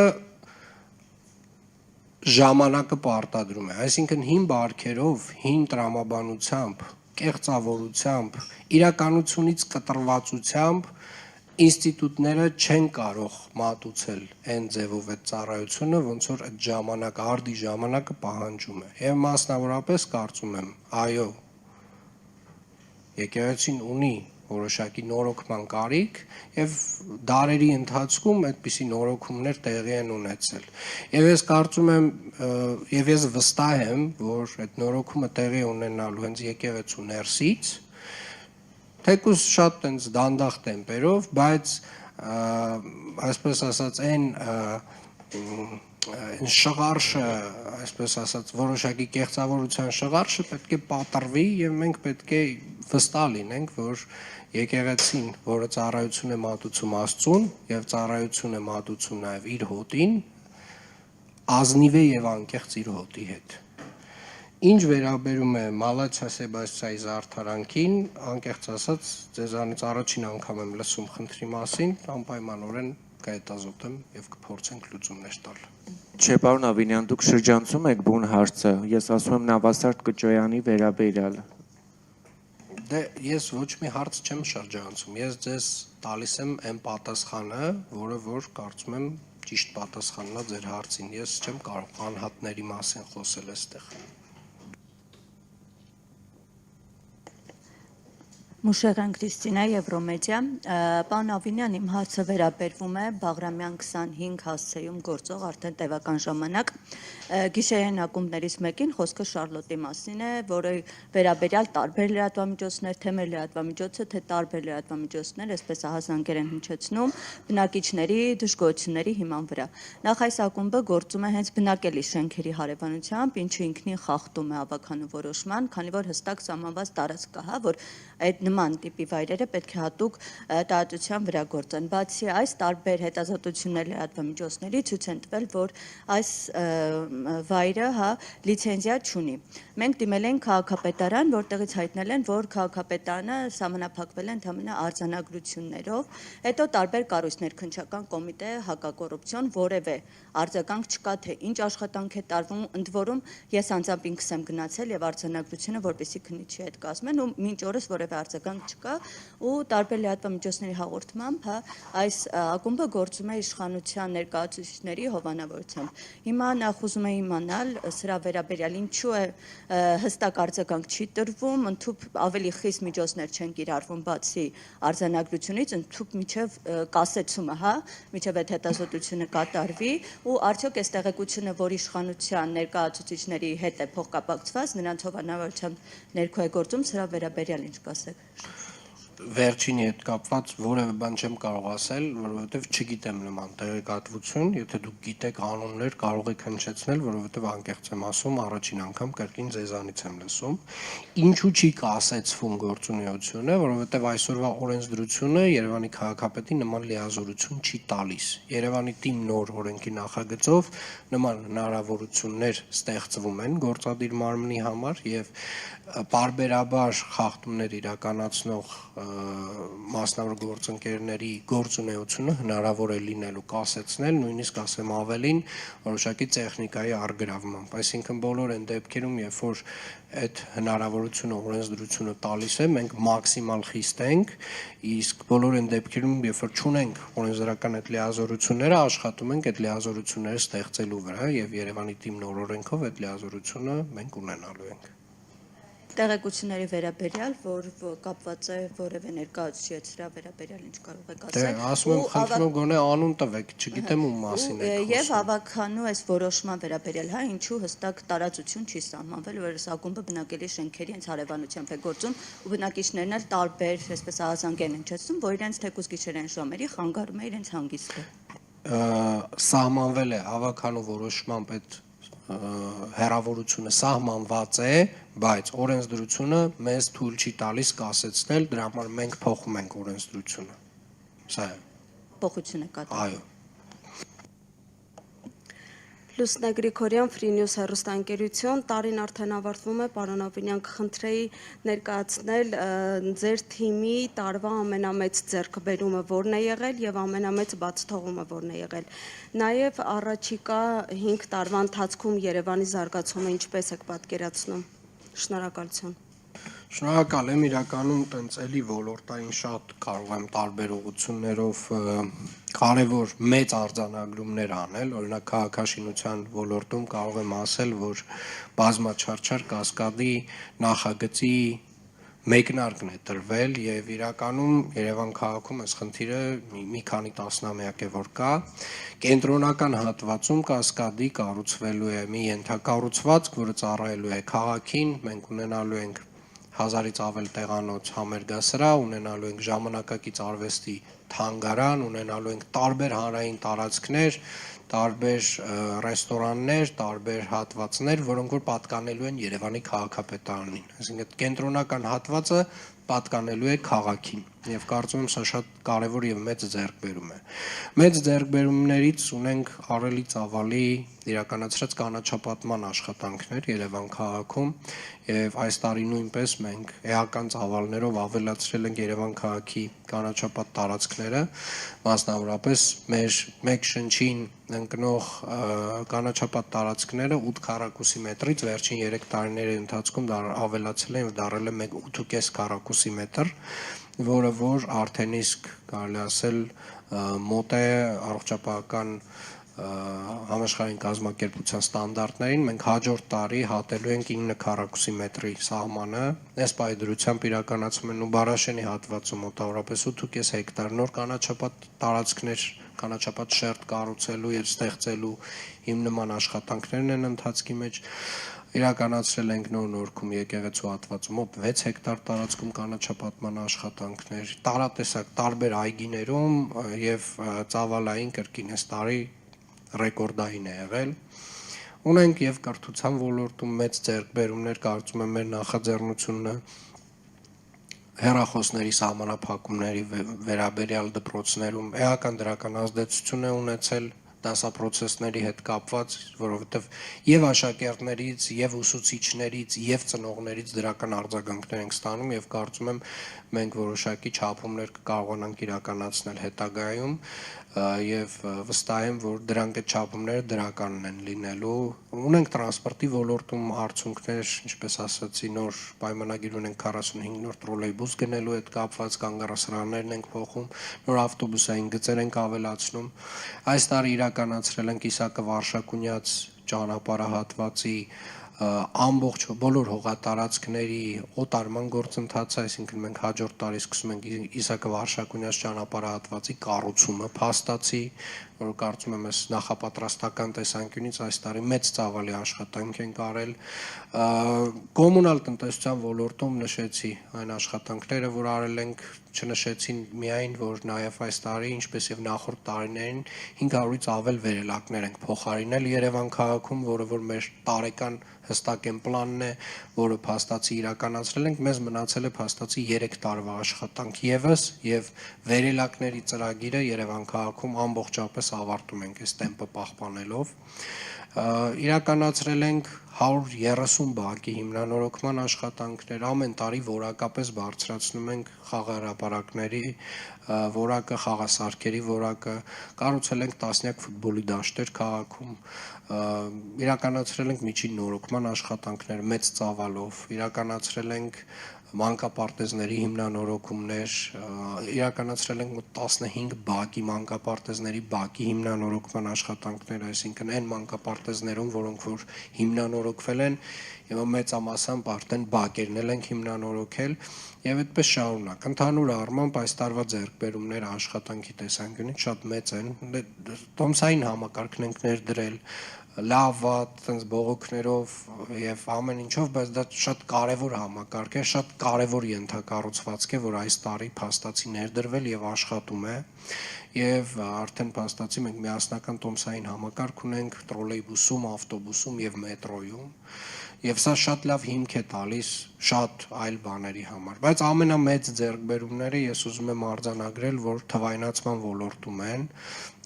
ժամանակը պարտադրում է, այսինքն հին բարքերով, հին տրամաբանությամբ, կեղծավորությամբ, իրականությունից կտրվածությամբ ինստիտուտները չեն կարող մատուցել այն ձևով այդ ծառայությունը, ոնց որ այդ ժամանակը, արդի ժամանակը պահանջում է։ Եվ մասնավորապես կարծում եմ, այո, եկեղեցին ունի որոշակի նորոգման կարիք եւ դարերի ընթացքում այդպիսի նորոգումներ տեղի են ունեցել։ Եվ ես կարծում եմ եւ ես վստահ եմ, որ այդ նորոգումը տեղի ունենալու հենց եկեղեցու ներսից, թեկուզ շատ այնց դանդաղ տեմպերով, բայց այսպես ասած այն շղարշը, այսպես ասած, որոշակի կեղծավորության շղարշը պետք է պատռվի եւ մենք պետք է վստահ լինենք, որ եկեղեցին, որը ծառայություն է մատուցում Աստծուն եւ ծառայություն է մատուցում նաեւ իր հոտին, ազնիվ է եւ անկեղծ իր հոտի հետ։ Ինչ վերաբերում է Մալաթիա Սեբաստիայի զարդարանքին, անկեղծ ասած, ձեզանից առաջին անգամ եմ լսում խնդրի մասին, անպայմանորեն կհետազոտեմ եւ կփորձենք լուծումներ տալ։ Չէ, պարոն Ավինյան, դուք շրջանցում եք բուն հարցը, ես ասում եմ Նավասարդ Կճոյանի վերաբերյալ։ Դե ես ոչ մի հարց չեմ շրջանցում, ես ձեզ տալիս եմ այն պատասխանը, որը որ կարծում եմ ճիշտ պատասխանն է ձեր հարցին, ես չեմ կարող անհատների մասին խոսել այստեղ։ Մուշեղյան Քրիստինա, Եվրոմեդիա, պարոն Ավինյան, իմ հարցը վերաբերվում է Բաղրամյան 25 հասցեում գործող արդեն տևական ժամանակ գիշերային ակումբներից մեկին, խոսքը Շարլոտի մասին է, որը վերաբերյալ տարբեր լրատվամիջոցներ, թե մեր լրատվամիջոցը, թե տարբեր լրատվամիջոցներ, այսպես ահազանգեր են հնչեցնում բնակիչների դժգոհությունների հիման վրա։ Նախ այս ակումբը գործում է հենց բնակելի շենքերի հարևանությամբ, ինչը ինքնին խախտում է ավականու որոշման, քանի որ հստակ սահմանված տարածք կա, որ այդ նման տիպի վայրերը պետք է հատուկ տարածության վրա գործեն։ Բացի այս, տարբեր հետազոտություններ լրատվամիջոցների ցույց են տվել, որ այս վայրը լիցենզիա չունի։ Մենք դիմել ենք քաղաքապետարան, որտեղից հայտնել են, որ քաղաքապետարանը սահմանափակվել է ընդհանրապես արձանագրություններով, հետո տարբեր կառույցներ, քննչական կոմիտե, հակակոռուպցիոն, որևէ արձագանք չկա, թե ինչ աշխատանք է տարվում, ընդ որում ես անձամբ ինքս եմ գնացել եւ արձանագրությունը որպեսի քննիչի հետ կազմեն ու մինչ օրս որևէ արձագանք չկա ու տարբեր լրատվամիջոցների հաղորդմամբ այս ակումբը գործում է իշխանության ներկայացուցիչների հովանավորությամբ։ Հիմա նախ ուզում եմ իմանալ սրա վերաբերյալ ինչու է հստակ արձագանք չի տրվում, ընդհանուր ավելի խիստ միջոցներ չեն կիրառվում բացի արձանագրությունից, ընդհանուր միջև կասեցումը, միջև այդ հետազոտությունը կատարվի ու արդյոք այս տեղեկությունը, որ իշխանության ներկայացուցիչների հետ է փոխկապակցված, նրանց հովանավորությամբ ներքո է գործում, սրա վերաբերյալ ինչ կասեք։ Վերջինի հետ կապված որևէ բան չեմ կարող ասել, որովհետև չգիտեմ նման տեղեկատվություն, եթե դուք գիտեք անուններ, կարող եք հնչեցնել, որովհետև անկեղծ եմ ասում, առաջին անգամ կրկին ձեզանից եմ լսում։ Ինչու չի կասեցվում գործունեությունը, որովհետև այսօրվա օրենսդրությունը Երևանի քաղաքապետին նման լիազորություն չի տալիս։ Երևանի թիմ նոր օրենքի նախագծով նման հնարավորություններ ստեղծվում են գործադիր մարմնի համար եւ պարբերաբար խախտումներ իրականացնող մասնավոր գործընկերների գործունեությունը հնարավոր է լինելու կասեցնել, նույնիսկ ասեմ ավելին, որոշակի տեխնիկայի առգրավմամբ։ Այսինքն բոլոր այն դեպքերում, երբ որ այդ հնարավորությունը օրենսդրությունը տալիս է, մենք մաքսիմալ խիստ ենք, իսկ բոլոր այն դեպքերում, երբ որ չունենք օրենսդրական այդ լիազորությունները, աշխատում ենք այդ լիազորությունները ստեղծելու վրա եւ Երևանի թիմ նոր օրենքով այդ լիազորությունը մենք ունենալու ենք։ Տեղեկությունների վերաբերյալ, որ կապված է որևէ ներկայացուցիչ հետ սրա վերաբերյալ ինչ կարող եք ասել։ Դե ասում եմ, խնդրում եմ գոնե անուն տվեք, չգիտեմ ում մասին եք խոսում։ Եվ հավաքանու այս որոշման վերաբերյալ, ինչու հստակ տարածություն չի սահմանվել, որ այս ակումբը բնակելի շենքերի հենց հարևանությամբ է գործում ու բնակիչներն էլ տարբեր, այսպես ահազանգ են հնչեցնում, որ իրենց թեկուզ գիշերային ժամերի խանգարում է իրենց հանգիստը։ Սահմանվել է հավաքանու որոշմամբ այդ հեռավորությունը սահմանված է, բայց օրենսդրությունը մեզ թույլ չի տալիս կասեցնել, դրա համար մենք փոխում ենք օրենսդրությունը։ Սա է։ Փոխություն է կատարվում։ Այո։ Լուսնե Գրիգորյան, Free News հեռուստաընկերություն, տարին արդեն ավարտվում է, պարոն Ավինյան, կխնդրեի ներկայացնել ձեր թիմի տարվա ամենամեծ ձեռքբերումը որն է եղել եւ ամենամեծ բացթողումը որն է եղել։ Նաեւ առաջիկա 5 տարվա ընթացքում Երևանի զարգացումը ինչպես եք պատկերացնում։ Շնորհակալություն։ Շնորհակալ եմ, իրականում տենց էլի ոլորտային շատ կարող եմ տարբեր ուղղություններով կարևոր մեծ արձանագրումներ անել, օրինակ քաղաքաշինության ոլորտում կարող եմ ասել, որ բազմաչարչար կասկադի նախագծի մեկնարկն է տրվել եւ իրականում Երևան քաղաքում այս խնդիրը մի քանի տասնամյակ է որ կա, կենտրոնական հատվածում կասկադի կառուցվելու է մի ենթակառուցվածք, որը ծառայելու է քաղաքին, մենք ունենալու ենք 1000-ից ավել տեղանոց համերգասրահ, ունենալու ենք ժամանակակից արվեստի թանգարան, ունենալու ենք տարբեր հանրային տարածքներ, տարբեր ռեստորաններ, տարբեր հատվածներ, որոնք որ պատկանելու են Երևանի քաղաքապետարանին։ Այսինքն կենտրոնական հատվածը պատկանելու է քաղաքին եւ կարծում եմ սա շատ կարեւոր եւ մեծ ձեռքբերում է։ Մեծ ձեռքբերումներից ունենք առելի ծավալի իրականացրած կանաչապատման աշխատանքներ Երևան քաղաքում եւ այս տարի նույնպես մենք էական ծավալներով ավելացրել ենք Երևան քաղաքի կանաչապատ տարածքները, մասնավորապես մեր մեկ շնչին ընկնող կանաչապատ տարածքները 8 քառակուսի մետրից վերջին 3 տարիների ընթացքում ավելացել են եւ դարել է 8.5 քառակուսի մետր, որը որ արդեն իսկ կարելի ասել մոտ է առողջապահական համաշխարհային կազմակերպության ստանդարտներին, մենք հաջորդ տարի հատելու ենք 9 քառակուսի մետրի սահմանը, այս պայդրությամբ իրականացում են ու Բարաշենի հատվածում մոտավորապես 8.5 հեկտար նոր կանաչապատ տարածքներ, կանաչապատ շերտ կառուցելու եւ ստեղծելու հիմնման աշխատանքներն են ընթացքի մեջ, իրականացրել ենք նոր-նորքում եկեղեցու հատվածում մոտ 6 հեկտար տարածքում կանաչապատման աշխատանքներ, տարատեսակ տարբեր այգիներում եւ ծավալային կրկին այս տարի ռեկորդային է եղել։ Ունենք եւ կրթության ոլորտում մեծ ձեռքբերումներ, կարծում եմ մեր նախաձեռնությունը հեռախոսների սահմանափակումների վերաբերյալ դպրոցներում էական դրական ազդեցություն է ունեցել դասապրոցեսների հետ կապված, որովհետև եւ աշակերտներից, եւ ուսուցիչներից, եւ ծնողներից դրական արձագանքներ ենք ստանում եւ կարծում եմ մենք որոշակի չափումներ կկարողանանք իրականացնել հետագայում եւ վստահ եմ, որ դրանք այդ չափումները դրականն են լինելու։ Ունենք տրանսպորտի ոլորտում արդյունքներ, ինչպես ասացի, նոր պայմանագիր ունենք 45 նոր տրոլեյբուս գնելու հետ կապված, կանգառասրահներն ենք փոխում, նոր ավտոբուսային գծեր ենք ավելացնում։ Այս տարի իրականացրել ենք Իսակը-Վարշակունյաց ճանապարհահատվածի ամբողջ բոլոր հողատարածքների օտարման գործընթացը, այսինքն մենք հաջորդ տարի սկսում ենք Իսակը-Վարշակունյաց ճանապարհահատվածի կառուցումը փաստացի, որ կարծում եմ այս նախապատրաստական տեսանկյունից այս տարի մեծ ծավալի աշխատանք ենք արել։ Կոմունալ տնտեսության ոլորտում նշեցի այն աշխատանքները, որ արել ենք, չնշեցին միայն, որ նաև այս տարի, ինչպես եւ նախորդ տարիներին 500-ից ավել վերելակներ ենք փոխարինել Երևան քաղաքում, որը որ մեր տարեկան հստակ պլանն է, որը փաստացի իրականացրել ենք, մեզ մնացել է փաստացի 3 տարվա աշխատանք եւս եւ վերելակների ծրագիրը Երևան քաղաքում ամբողջապես ավարտում ենք այս տեմպը պահպանելով։ Իրականացրել ենք 130 բակի հիմնանորոգման աշխատանքներ, ամեն տարի որակապես բարձրացնում ենք խաղահրապարակների որակը, խաղասարքերի որակը, կառուցել ենք տասնյակ ֆուտբոլի դաշտեր քաղաքում, իրականացրել ենք միջին նորոգման աշխատանքներ մեծ ծավալով, իրականացրել ենք մանկապարտեզների հիմնանորոգումներ, իրականացրել ենք 15 բակի մանկապարտեզների բակի հիմնանորոգման աշխատանքներ, այսինքն այն մանկապարտեզներում, որոնք որ հիմնանորոգվել են, եւ մեծամասամբ արդեն բակերն ենք հիմնանորոգել եւ այդպես շարունակ։ Ընդհանուր առմամբ այս տարվա ձեռքբերումները աշխատանքի տեսանկյունից շատ մեծ են։ Տոմսային համակարգն ենք ներդրել, լավ, վատ, այնց բողոքներով եւ ամեն ինչով, բայց դա շատ կարեւոր համակարգ է, շատ կարեւոր ենթակառուցվածք է, որ այս տարի փաստացի ներդրվել եւ աշխատում է։ Եվ արդեն փաստացի մենք միասնական տոմսային համակարգ ունենք տրոլեյբուսում, ավտոբուսում եւ մետրոյում։ Եվ սա շատ լավ հիմք է տալիս շատ այլ բաների համար, բայց ամենամեծ ձեռքբերումները ես ուզում եմ արձանագրել, որ թվայնացման ոլորտում են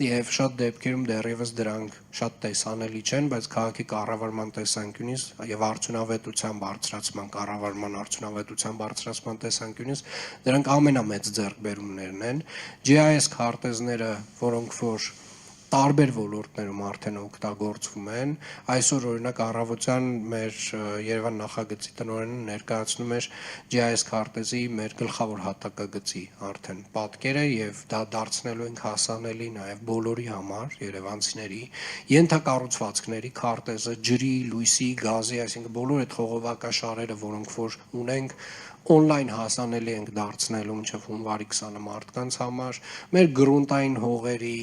եւ շատ դեպքերում դեռևս դրանք շատ տեսանելի չեն, բայց քաղաքի կառավարման տեսանկյունից եւ արդյունավետության բարձրացման, կառավարման արդյունավետության բարձրացման տեսանկյունից դրանք ամենամեծ ձեռքբերումներն են։ GIS քարտեզները, որոնք որ տարբեր ոլորտներում արդեն օգտագործվում են, այսօր օրինակ առավոտյան մեր Երևան նախագծի տնօրենը ներկայացնում էր GIS քարտեզի մեր գլխավոր հատակագծի արդեն պատկերը եւ դա դարձնելու ենք հասանելի նաեւ բոլորի համար, երևանցիների, ենթակառուցվածքների քարտեզը, ջրի, լույսի, գազի, այսինքն բոլոր այդ խողովակաշարերը, որոնք որ ունենք on-line հասանելի ենք դարձնելու մինչև հունվարի 20-ը մարդկանց համար, մեր գրունտային հողերի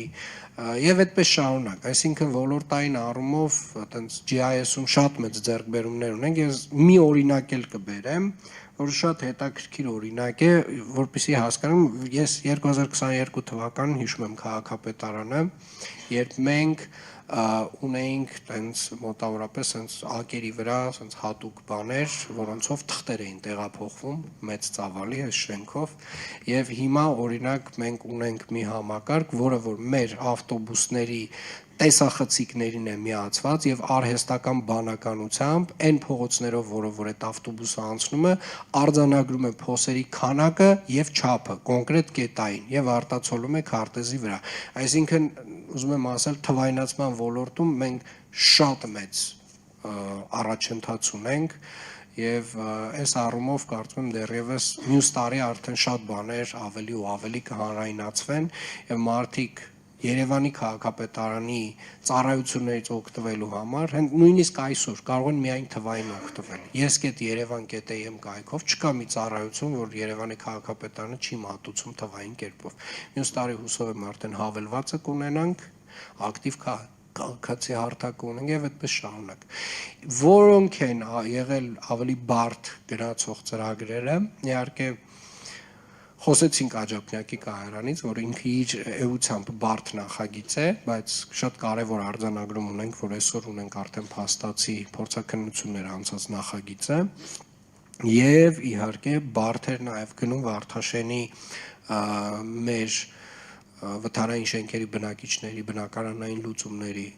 եւ այդպես շարունակ, այսինքն ոլորտային առումով այտենց GIS-ում շատ մեծ ձեռքբերումներ ունենք, ես մի օրինակ էլ կբերեմ, որ շատ հետաքրքիր օրինակ է, որպեսզի հասկանամ, ես 2022 թվականին հիշում եմ քաղաքապետարանը, երբ մենք ունեինք տենց մոտավորապես տենց ակերի վրա տենց հատուկ բաներ, որոնցով թղթեր էին տեղափոխվում մեծ ծավալի այս շենքով եւ հիմա օրինակ մենք ունենք մի համակարգ, որը որ մեր ավտոբուսների տեսախցիկներին է միացված եւ արհեստական բանականությամբ այն փողոցներով, որով որ այդ ավտոբուսը անցնում է, արձանագրում է փոսերի քանակը եւ չափը, կոնկրետ կետային եւ արտացոլում է քարտեզի վրա։ Այսինքն ուզում եմ ասել, թվայնացման ոլորտում մենք շատ մեծ առաջընթաց ունենք եւ այս առումով կարծում եմ դեռևս մյուս տարի արդեն շատ բաներ ավելի ու ավելի կհանրայնացվեն եւ մարդիկ Երևանի քաղաքապետարանի ծառայություններից օգտվելու համար, նույնիսկ այսօր կարող են միայն թվային օգտվել։ Yes.Yerevan.am կայքով չկա մի ծառայություն, որ Երևանի քաղաքապետարանը չի մատուցում թվային կերպով։ Մյուս տարի հուսով եմ արդեն հավելվածը կունենանք, ակտիվ քաղաքացի հարթակ ունենք եւ այդպես շարունակ։ Որոնք են եղել ավելի բարդ գնացող ծրագրերը, իհարկե Խոսեցինք Աջափնյակի կայարանից, որ ինքը իր էությամբ բարդ նախագիծ է, բայց շատ կարևոր արձանագրում ունենք, որ այսօր ունենք արդեն փաստացի փորձաքննություններ անցած նախագիծը եւ իհարկե բարդ էր նաեւ գնում Վարդաշենի մեր վթարային շենքերի բնակիչների բնակարանային լուծումների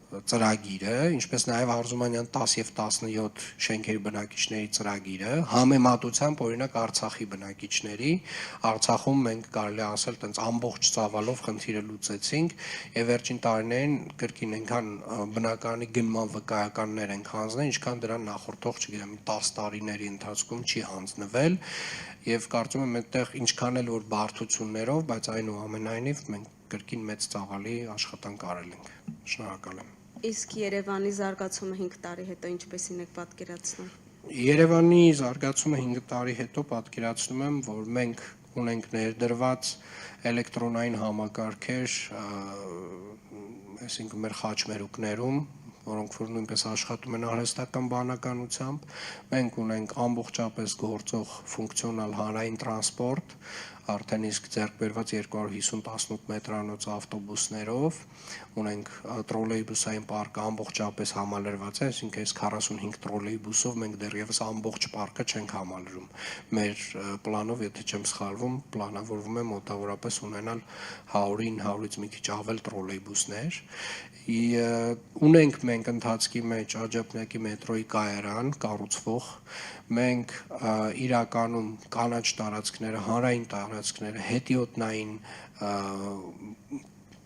ծրագիրը, ինչպես նաև Արզումանյան 10 եւ 17 շենքերի բնակիչների ծրագիրը, համեմատությամբ օրինակ Արցախի բնակիչների, Արցախում մենք կարելի ասել տենց ամբողջ ծավալով խնդիրը լուծեցինք եւ վերջին տարիներին կրկին այնքան բնակարանի գնման վկայականներ ենք հանձնել, ինչքան դրան նախորդող, չգիտեմ, 10 տարիների ընթացքում չի հանձնվել եւ կարծում եմ այդտեղ ինչքան էլ որ բարդություններով, բայց այնուամենայնիվ մենք կրկին մեծ ծավալի աշխատանք արել ենք։ Շնորհակալ եմ։ Իսկ Երևանի զարգացումը 5 տարի հետո ինչպեսին եք պատկերացնում։ Երևանի զարգացումը 5 տարի հետո պատկերացնում եմ, որ մենք ունենք ներդրված էլեկտրոնային համակարգեր, այսինքն մեր խաչմերուկներում, որոնք որ նույնպես աշխատում են արհեստական բանականությամբ, մենք ունենք ամբողջապես գործող ֆունկցիոնալ հանրային տրանսպորտ, արդեն իսկ ձեռք բերված 250-18 մետրանոց ավտոբուսներով, ունենք տրոլեյբուսային պարկը ամբողջապես համալրված է, այսինքն այս 45 տրոլեյբուսով մենք դեռևս ամբողջ պարկը չենք համալրում։ Մեր պլանով, եթե չեմ սխալվում, պլանավորվում է մոտավորապես ունենալ 100-ին 100-ից մի քիչ ավել տրոլեյբուսներ։ Ունենք մենք ընթացքի մեջ Աջափնյակի մետրոյի կայարան կառուցվող, մենք իրականում կանաչ տարածքները, հանրային տարածքները, հետիոտնային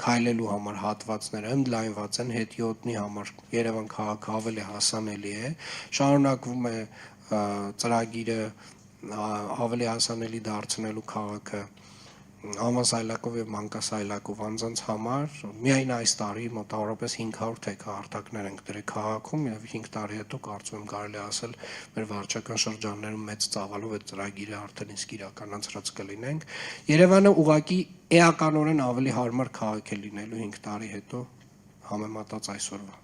քայլելու համար հատվածները ընդլայնված են, հետիոտնի համար Երևան քաղաքը ավելի հասանելի է, շարունակվում է ծրագիրը ավելի հասանելի դարձնելու քաղաքը Անվասայլակով եւ Մանկասայլակով անձանց համար միայն այս տարի մոտավորապես 500 թեքահարտակներ ենք դրել քաղաքում եւ 5 տարի հետո կարծում եմ կարելի ասել մեր վարչական շրջաններում մեծ ծավալով այդ ծրագիրը արդեն իսկ իրականացրած կլինենք։ Երևանը ուղղակի էականորեն ավելի հարմար քաղաք է լինելու 5 տարի հետո համեմատած այսօրվա։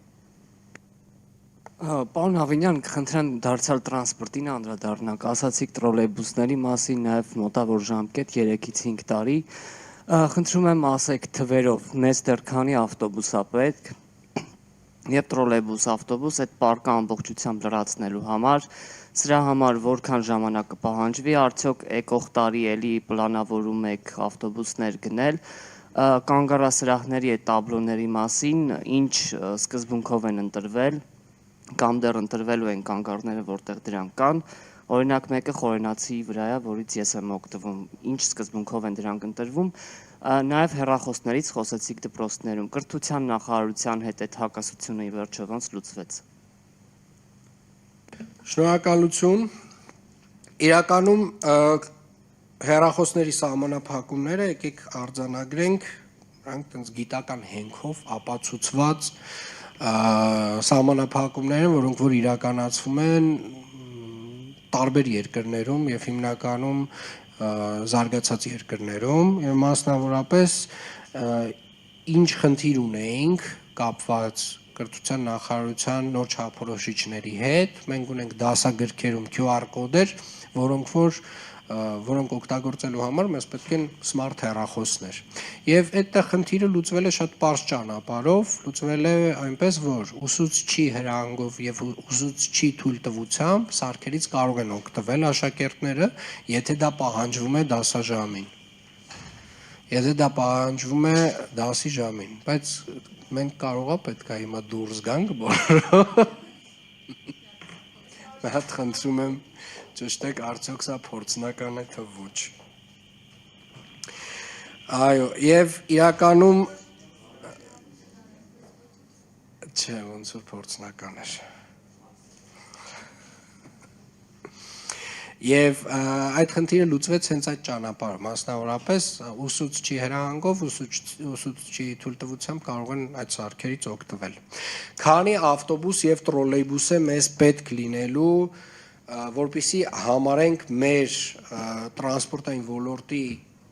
Պարոն Ավինյան, կխնդրեմ դարձյալ տրանսպորտին անդրադառնանք, ասացիք տրոլեյբուսների մասին, նաև մոտավոր ժամկետ 3-ից 5 տարի, խնդրում եմ ասեք թվերով, մեծ դեռ քանի ավտոբուս է պետք, եւ տրոլեյբուս, ավտոբուս այդ պարկը ամբողջությամբ լրացնելու համար, սրա համար որքան ժամանակ կպահանջվի, արդյոք եկող տարի էլի պլանավորում եք ավտոբուսներ գնել, կանգառասրահների այդ տաբլոների մասին ինչ սկզբունքով են ընտրվել կամ դեռ ընտրվելու են կանգառները, որտեղ դրանք կան, օրինակ մեկը խորենացի վրա է, որից ես եմ օգտվում, ինչ սկզբունքով են դրանք ընտրվում, նաև հեռախոսներից խոսեցիք դպրոցներում, կրթության նախարարության հետ այդ հակասությունը ի վերջո ոնց լուծվեց։ Շնորհակալություն։ Իրականում հեռախոսների սահմանափակումները եկեք արձանագրենք, նրանք տենց գիտական հենքով ապացուցված սահմանափակումներ են, որոնք որ իրականացվում են տարբեր երկրներում եւ հիմնականում զարգացած երկրներում եւ մասնավորապես ինչ խնդիր ունեինք կապված կրթության նախարարության նոր չափորոշիչների հետ, մենք ունենք դասագրքերում QR կոդեր, որոնք օգտագործելու համար մեզ պետք են սմարթ հեռախոսներ։ Եվ այդտեղ խնդիրը լուծվել է շատ պարզ ճանապարհով, լուծվել է այնպես, որ ուսուցչի հրահանգով եւ ուսուցչի թույլտվությամբ սարքերից կարող են օգտվել աշակերտները, եթե դա պահանջվում է դասաժամին։ Եթե դա պահանջվում է դասի ժամին, բայց մենք կարողա պետք է հիմա դուրս գանք բոլորը։ Հատ խնդրում եմ ճշտեք արդյոք սա փորձնական է թե ոչ։ Այո, եւ իրականում չէ, ոնց որ փորձնական էր։ Եվ այդ խնդիրը լուծվեց հենց այդ ճանապարհով, մասնավորապես ուսուցչի հրահանգով, ուսուցչի թույլտվությամբ կարող են այդ սարքերից օգտվել։ Քանի ավտոբուս եւ տրոլեյբուս է մեզ պետք լինելու, որպեսզի համարենք մեր տրանսպորտային ոլորտի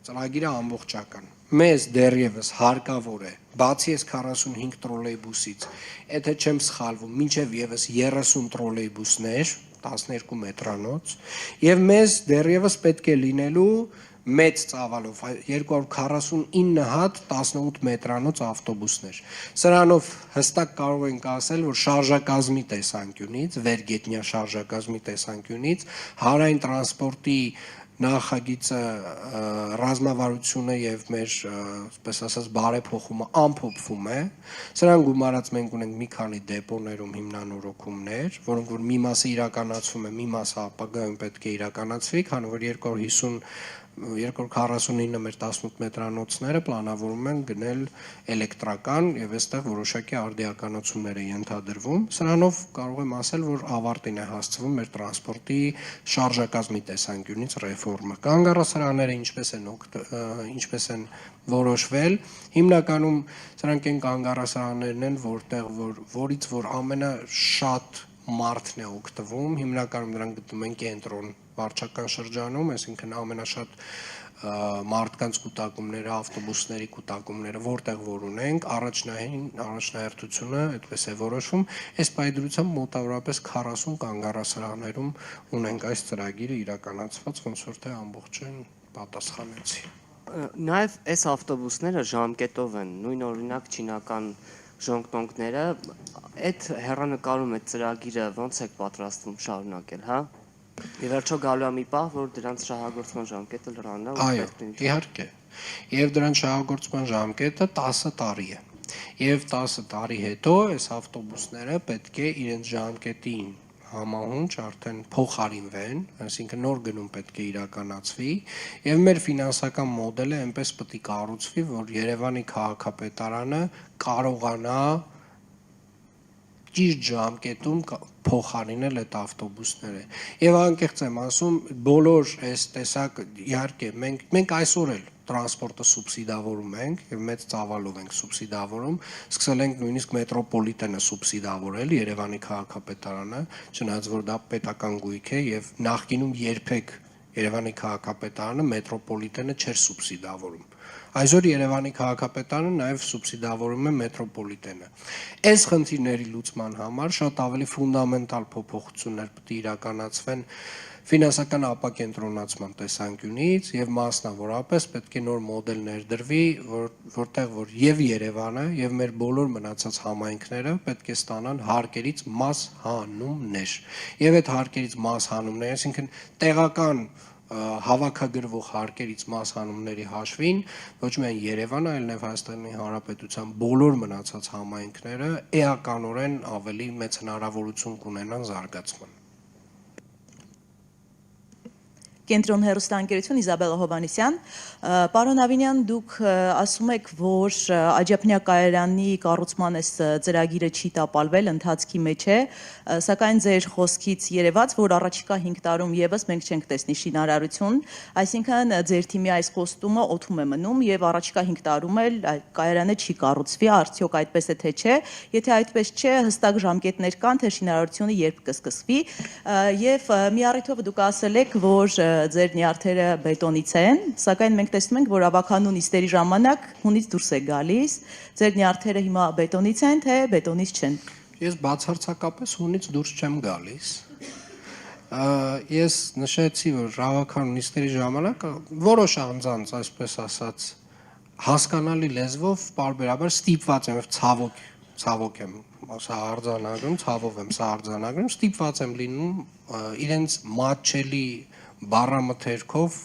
ծրագիրը ամբողջական։ Մեզ դեռևս հարկավոր է, բացի այս 45 տրոլեյբուսից, եթե չեմ սխալվում, մինչև եւս 30 տրոլեյբուսներ 12 մետրանոց եւ մեզ դեռևս պետք է լինելու մեծ ծավալով 249 հատ 18 մետրանոց ավտոբուսներ։ Սրանով հստակ կարող ենք ասել, որ շարժակազմի տեսանկյունից, վերգետնյա շարժակազմի տեսանկյունից հանրային տրանսպորտի նախագիծը ռազմավարությունը եւ մեր, այսպես ասած, բարեփոխումը ամփոփվում է։ Սրան գումարած մենք ունենք մի քանի դեպոներում հիմնանորոգումներ, որոնք որ մի մասը իրականացվում է, մի մասը ապագայում պետք է իրականացվի, քանի որ 249 մեր 18 մետրանոցները պլանավորում են գնել էլեկտրական եւ այստեղ որոշակի արդիականացումներ են ենթադրվում։ Սրանով կարող եմ ասել, որ ավարտին է հասցվում մեր տրանսպորտի շարժակազմի տեսանկյունից ռեֆորմը։ Կանգառասրահները ինչպես են որոշվել, հիմնականում սրանք են կանգառասրահներն են, որից որ ամենաշատ մարդն է օգտվում, հիմնականում նրանք գտնում են կենտրոն վարչական շրջանում, այսինքն ամենաշատ մարդկանց կուտակումները, ավտոբուսների կուտակումները, որտեղ որ ունենք, առաջնահերթությունը այդպես է որոշվում, այս պայդրությամբ մոտավորապես 40 կանգառասրահներում ունենք այս ծրագիրը իրականացված, ոնց որ թե ամբողջն պատասխանեցի։ Նաև այս ավտոբուսները ժամկետով են, նույն օրինակ չինական ժոնգտոնգները, այդ հեռանկարում այդ ծրագիրը ոնց եք պատրաստվում շարունակել, հա։ Ի վերջո գալու է մի պահ, որ դրանց շահագործման ժամկետը լրանա։ Այո, իհարկե։ Եվ դրանց շահագործման ժամկետը 10 տարի է։ Եվ 10 տարի հետո այս ավտոբուսները պետք է իրենց ժամկետին համահունչ արդեն փոխարինվեն, այսինքն նոր գնում պետք է իրականացվի, եւ մեր ֆինանսական մոդելը այնպես պետք է կառուցվի, որ Երևանի քաղաքապետարանը կարողանա ճիշտ ժամկետում փոխարինել այդ ավտոբուսները։ Եվ անկեղծ եմ ասում, բոլոր այս տեսակ իհարկե մենք այսօր էլ տրանսպորտը սուբսիդավորում ենք եւ մեծ ծավալով ենք սուբսիդավորում, սկսել ենք նույնիսկ մետրոպոլիտենը սուբսիդավորել Երևանի քաղաքապետարանը, չնայած որ դա պետական գույք է եւ նախկինում երբեք Երևանի քաղաքապետարանը մետրոպոլիտենը չէր սուբսիդավորում։ Այսօր Երևանի քաղաքապետարանը նաև սուբսիդավորում է մետրոպոլիտենը։ Այս խնդիրների լուծման համար շատ ավելի ֆունդամենտալ փոփոխություններ պետք է իրականացվեն ֆինանսական ապակենտրոնացման տեսանկյունից եւ մասնավորապես պետք է նոր մոդել ներդրվի, որտեղ որ եւ Երևանը եւ մեր բոլոր մնացած համայնքները պետք է ստանան հարկերից մաս հանումներ։ Եվ այդ հարկերից մաս հանումները, այսինքն տեղական հավաքագրվող հարկերից մաս հանումների հաշվին ոչ միայն Երևանը, այլ նաև Հայաստանի Հանրապետության բոլոր մնացած համայնքները էականորեն ավելի մեծ հնարավորություն կունենան զարգացման։ Կենտրոն հեռուստաընկերություն Իզաբելլա Հովհաննիսյան, պարոն Ավինյան, դուք ասում եք, որ Աջափնյա կայարանի կառուցման այս ծրագիրը չի տապալվել, ընթացքի մեջ է, սակայն ձեր խոսքից երևաց, որ առաջիկա 5 տարում եւս մենք չենք տեսնի շինարարություն, այսինքն ձեր թիմի այս խոստումը օդում է մնում եւ առաջիկա 5 տարում էլ կայարանը չի կառուցվի, արդյոք այդպես է թե չէ, եթե այդպես չէ, հստակ ժամկետներ կան, թե շինարարությունը երբ կսկսվի եւ մի առիթով դուք ասել եք, որ ձեր նյարդերը բետոնից են, սակայն մենք տեսնում ենք, որ ավականու նիստերի ժամանակ հունից դուրս է գալիս, ձեր նյարդերը հիմա բետոնից են, թե բետոնից չեն։ Ես բացարձակապես հունից դուրս չեմ գալիս։ Ես նշեցի, որ ավականու նիստերի ժամանակ որոշ անձանց, այսպես ասած, հասկանալի լեզվով պարբերաբար ստիպված եմ, ցավոք եմ սա արձանագրում, ցավով եմ սա արձանագրում, ստիպված եմ լինում իրենց մատչելի բառամթերքով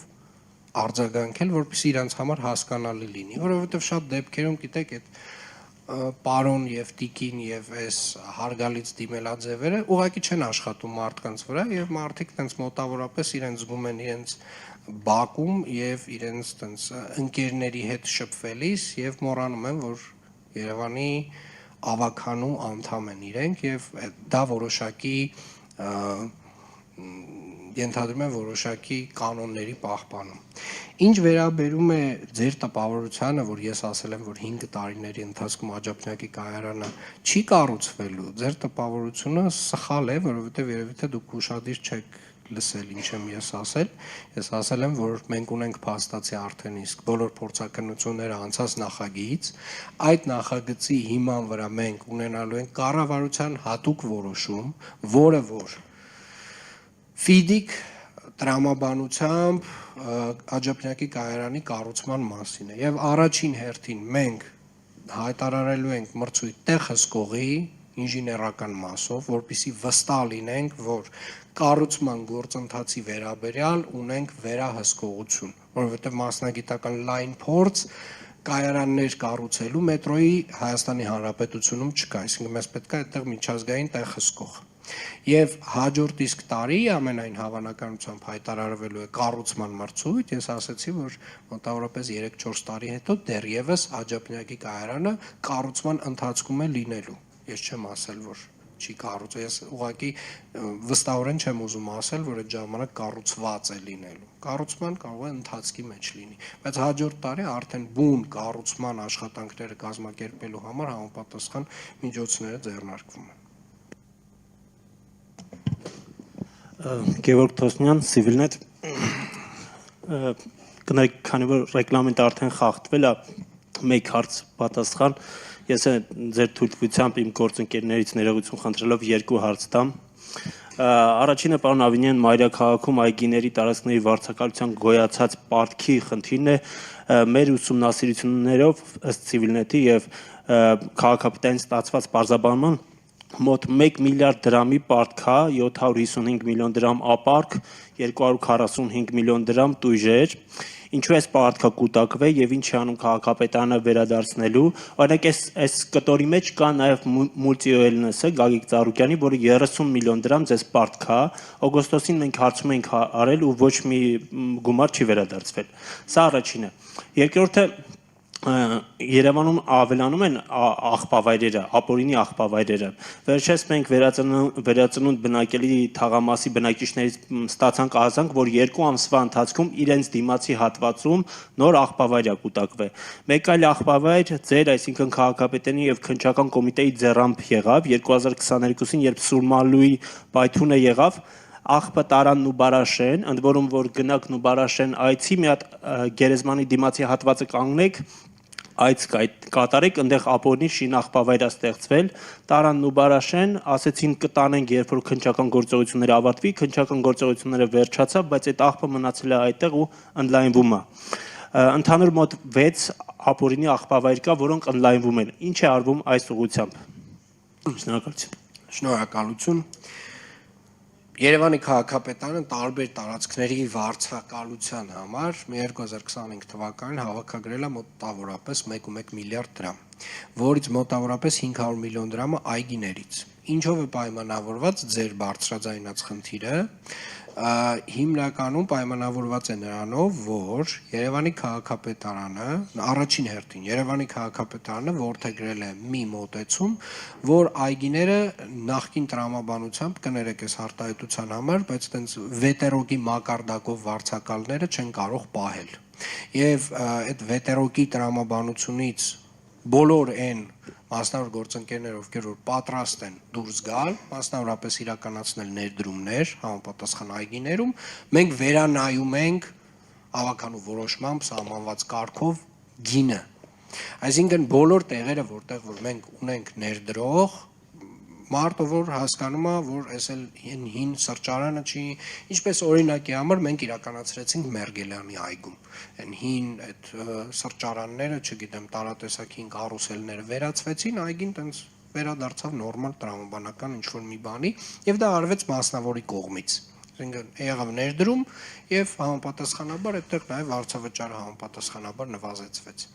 արձագանքել, որպեսզի իրանց համար հասկանալի լինի, որովհետև շատ դեպքերում, գիտեք, այդ պարոն եւ տիկին եւ այս հարգալից դիմելաձևերը ուղղակի չեն աշխատում մարդկանց վրա եւ մարդիկ տենց մոտավորապես իրենց զգում են իրենց բակում եւ իրենց տենց ընկերների հետ շփվելիս եւ մոռանում են, որ Երևանի ավականու անդամ են իրենք եւ դա որոշակի ենթադրում եմ որոշակի կանոնների պահպանում։ Ինչ վերաբերում է ձեր տպավորությանը, որ ես ասել եմ, որ 5 տարիների ընթացքում Աջափնյակի կայարանը չի կառուցվելու, ձեր տպավորությունը սխալ է, որովհետև երևի թե դուք ուշադիր չեք լսել ինչ եմ ես ասել։ Ես ասել եմ, որ մենք ունենք փաստացի արդեն իսկ բոլոր փորձակնությունները անցած նախագիծ, այդ նախագծի հիման վրա մենք ունենալու ենք կառավարության հատուկ որոշում, որը որ ֆիդիկ տրամաբանությամբ Աջափնյակի կայարանի կառուցման մասին է եւ առաջին հերթին մենք հայտարարելու ենք մրցույթ տեղ հսկողի ինժեներական մասով, որպեսզի վստահ լինենք, որ կառուցման գործընթացի վերաբերյալ ունենք վերահսկողություն, որովհետեւ մասնագիտական լայն փորձ կայարաններ կառուցելու մետրոյի Հայաստանի Հանրապետությունում չկա, այսինքն մեզ պետք է այդտեղ միջազգային տեղ հսկող։ Եվ հաջորդ իսկ տարի ամենայն հավանականությամբ հայտարարվելու է կառուցման մրցույթ, ես ասացի, որ մոտավորապես 3-4 տարի հետո դեռևս Աջափնյակի կայարանը կառուցման ընթացքում է լինելու։ Ես չեմ ասել, որ չի կառուցվել, ես ուղղակի վստահորեն չեմ ուզում ասել, որ այդ ժամանակ կառուցված է լինելու։ Կառուցման կարող է ընթացքի մեջ լինի, բայց հաջորդ տարի արդեն բուն կառուցման աշխատանքները կազմակերպելու համար համապատասխան միջոցները ձեռնարկվում են։ Գևորգ Թոսնյան, Civilnet, կներեք, քանի որ ռեկլամենտ արդեն խախտվել է, մեկ հարց պատասխան, ես ձեր թույլտվությամբ իմ գործընկերներից ներողություն խնդրելով 2 հարց տամ։ Առաջինը պարոն Ավինյան, մայրաքաղաքում այգիների տարածքների վարձակալության գոյացած պարտքի խնդիրն է, մեր ուսումնասիրություններով ըստ Civilnet-ի եւ քաղաքապետարան ստացված պարզաբանման մոտ 1 միլիարդ դրամի պարտք է, 755 միլիոն դրամ ապարք, 245 միլիոն դրամ տույժեր, ինչու այս պարտքը կուտակվել եւ ինչ է անում քաղաքապետարանը վերադարձնելու, օրինակ այս կտորի մեջ կա նաեւ Multi-OL-ը Գագիկ Ծառուկյանի, որը 30 միլիոն դրամ ձեզ պարտք է, օգոստոսին մենք հարցում ենք արել ու ոչ մի գումար չի վերադարձվել։ Սա առաջինը։ Երկրորդը Երևանում ավելանում են աղբավայրերը, ապօրինի աղբավայրերը։ Վերջերս մենք վերածնունդ բնակելի թաղամասի բնակիչներից ստացանք ահազանգ, որ 2 ամսվա ընթացքում իրենց դիմացի հատվածում նոր աղբավայր է կուտակվել։ Մեկ այլ աղբավայր ձեր, այսինքն քաղաքապետարանի եւ քննչական կոմիտեի ձեռամբ եղավ 2022-ին, երբ Սուրմալուի պայթյունը եղավ, աղբը տարան Նուբարաշեն, ընդ որում որ գնաք Նուբարաշեն այցի մի հատ գերեզմանի դիմացի հատվածը կանգնեք, այց կատարեք, այնտեղ ապօրինի շին աղբավայր է ստեղծվել, Տարանն ու Բարաշեն ասեցին կտանենք, երբ որ քննչական գործողությունները ավարտվի, քննչական գործողությունները վերջացավ, բայց այդ աղբը մնացել է այդտեղ ու ընդլայնվում է։ Ընդհանուր մոտ 6 ապօրինի աղբավայր կա, որոնք ընդլայնվում են։ Ինչ է արվում այս ուղղությամբ։ Շնորհակալություն։ Շնորհակալություն։ Երևանի քաղաքապետարանը տարբեր տարածքների վարձակալության համար 2025 թվականին հավաքագրել է մոտավորապես 1.1 միլիարդ դրամ, որից մոտավորապես 500 միլիոն դրամը այգիներից։ Ինչով է պայմանավորված ձեր բարձրաձայնած խնդիրը, հիմնականում պայմանավորված է նրանով, որ Երևանի քաղաքապետարանը, առաջին հերթին Երևանի քաղաքապետարանը որդեգրել է մի մոտեցում, որ այգիները նախկին տրամաբանությամբ կներեք այս արտահայտության համար, բայց այդպես վետերոկի մակարդակով վարձակալները չեն կարող պահել։ Եվ այդ վետերոկի տրամաբանությունից բոլոր այն մասնավոր գործընկերներ, ովքեր որ պատրաստ են դուրս գալ, մասնավորապես իրականացնել ներդրումներ համապատասխան այգիներում, մենք վերանայում ենք ավականու որոշմամբ սահմանված կարգով գինը։ Այսինքն բոլոր տեղերը, որտեղ որ մենք ունենք ներդրող մարդը, որ հասկանում է, որ այս էլ հին սրճարանը չի, ինչպես օրինակի համար մենք իրականացրեցինք Մերգելյանի այգում։ Այն հին այդ սրճարանները, չգիտեմ, տարատեսակ հին կարուսելները վերացվեցին, այգին տենց վերադարձավ նորմալ տրամաբանական ինչ-որ մի բանի, եւ դա արվեց մասնավորի կողմից։ Այսինքն եղավ ներդրում եւ համապատասխանաբար այդտեղ նաեւ վարձավճարը համապատասխանաբար նվազեցվեց։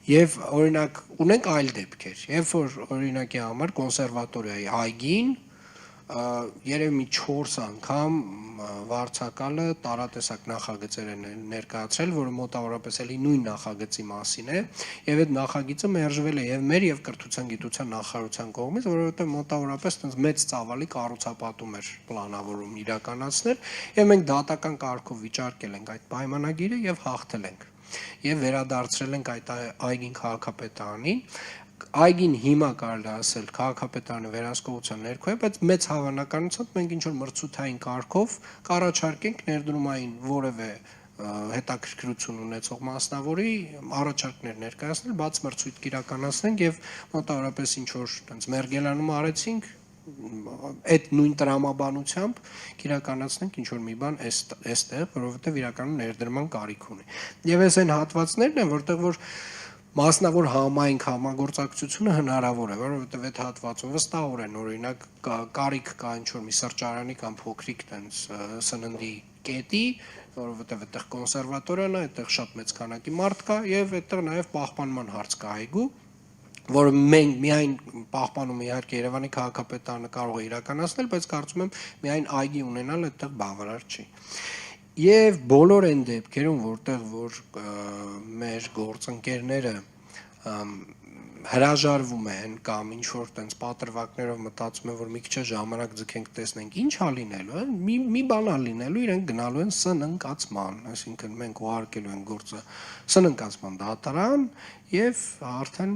Եվ օրինակ ունենք այլ դեպքեր, երբ որ օրինակի համար կոնսերվատորիայի այգին երևի մի 4 անգամ վարձակալը տարատեսակ նախագծեր են ներկայացրել, որը մոտավորապես էլի նույն նախագծի մասին է, եւ այդ նախագիծը մերժվել է եւ մեր եւ կրթության գիտության նախարարության կողմից, որովհետեւ մոտավորապես այնպես մեծ ծավալի կառուցապատում էր պլանավորում իրականացնել, եւ մենք դատական կարգով վիճարկել ենք այդ պայմանագիրը եւ հաղթել ենք։ Եվ վերադարձրել ենք այդ այգին քաղաքապետարանին։ Այգին հիմա կարելի է ասել քաղաքապետարանի վերահսկողության ներքո է, բայց մեծ հավանականությամբ մենք ինչ որ մրցութային կարգով կառաջարկենք ներդրումային որևէ հետաքրքրություն ունեցող մասնավորի առաջարկներ ներկայացնել, բաց մրցույթ կիրականացնենք եւ մոտավորապես ինչ որ այնպես Մերգելանում արեցինք, այդ նույն տրամաբանությամբ կիրականացնենք ինչ որ մի բան այստեղ, որովհետեւ իրականում ներդրման կարիք ունի։ Եվ այս այն հատվածներն են, որտեղ որ մասնավոր համայնք համագործակցությունը հնարավոր է, որովհետև այդ հատվածում վստահորեն օրինակ կարիք կա ինչ-որ մի սրճարանի կամ փոքրիկ տենց սննդի կետի, որովհետև այդտեղ կոնսերվատորիան է, այդտեղ շատ մեծ քանակի մարդ կա եւ այդտեղ նաեւ պահպանման հարց կա այգու, որը մենք միայն պահպանում իհարկե Երևանի քաղաքապետարանը կարող է իրականացնել, բայց կարծում եմ միայն այգի ունենալ այդտեղ բավարար չի։ Եվ բոլոր այն դեպքերում, որտեղ որ մեր գործընկերները հրաժարվում են կամ ինչ որ տենց պատրվակներով մտածում են, որ մի քիչ ժամանակ ձգենք, տեսնենք ինչ ա լինելու, մի բան ա լինելու, իրենք գնալու են սննկացման, այսինքն մենք ուղարկելու են գործը սննկացման դատարան եւ արդեն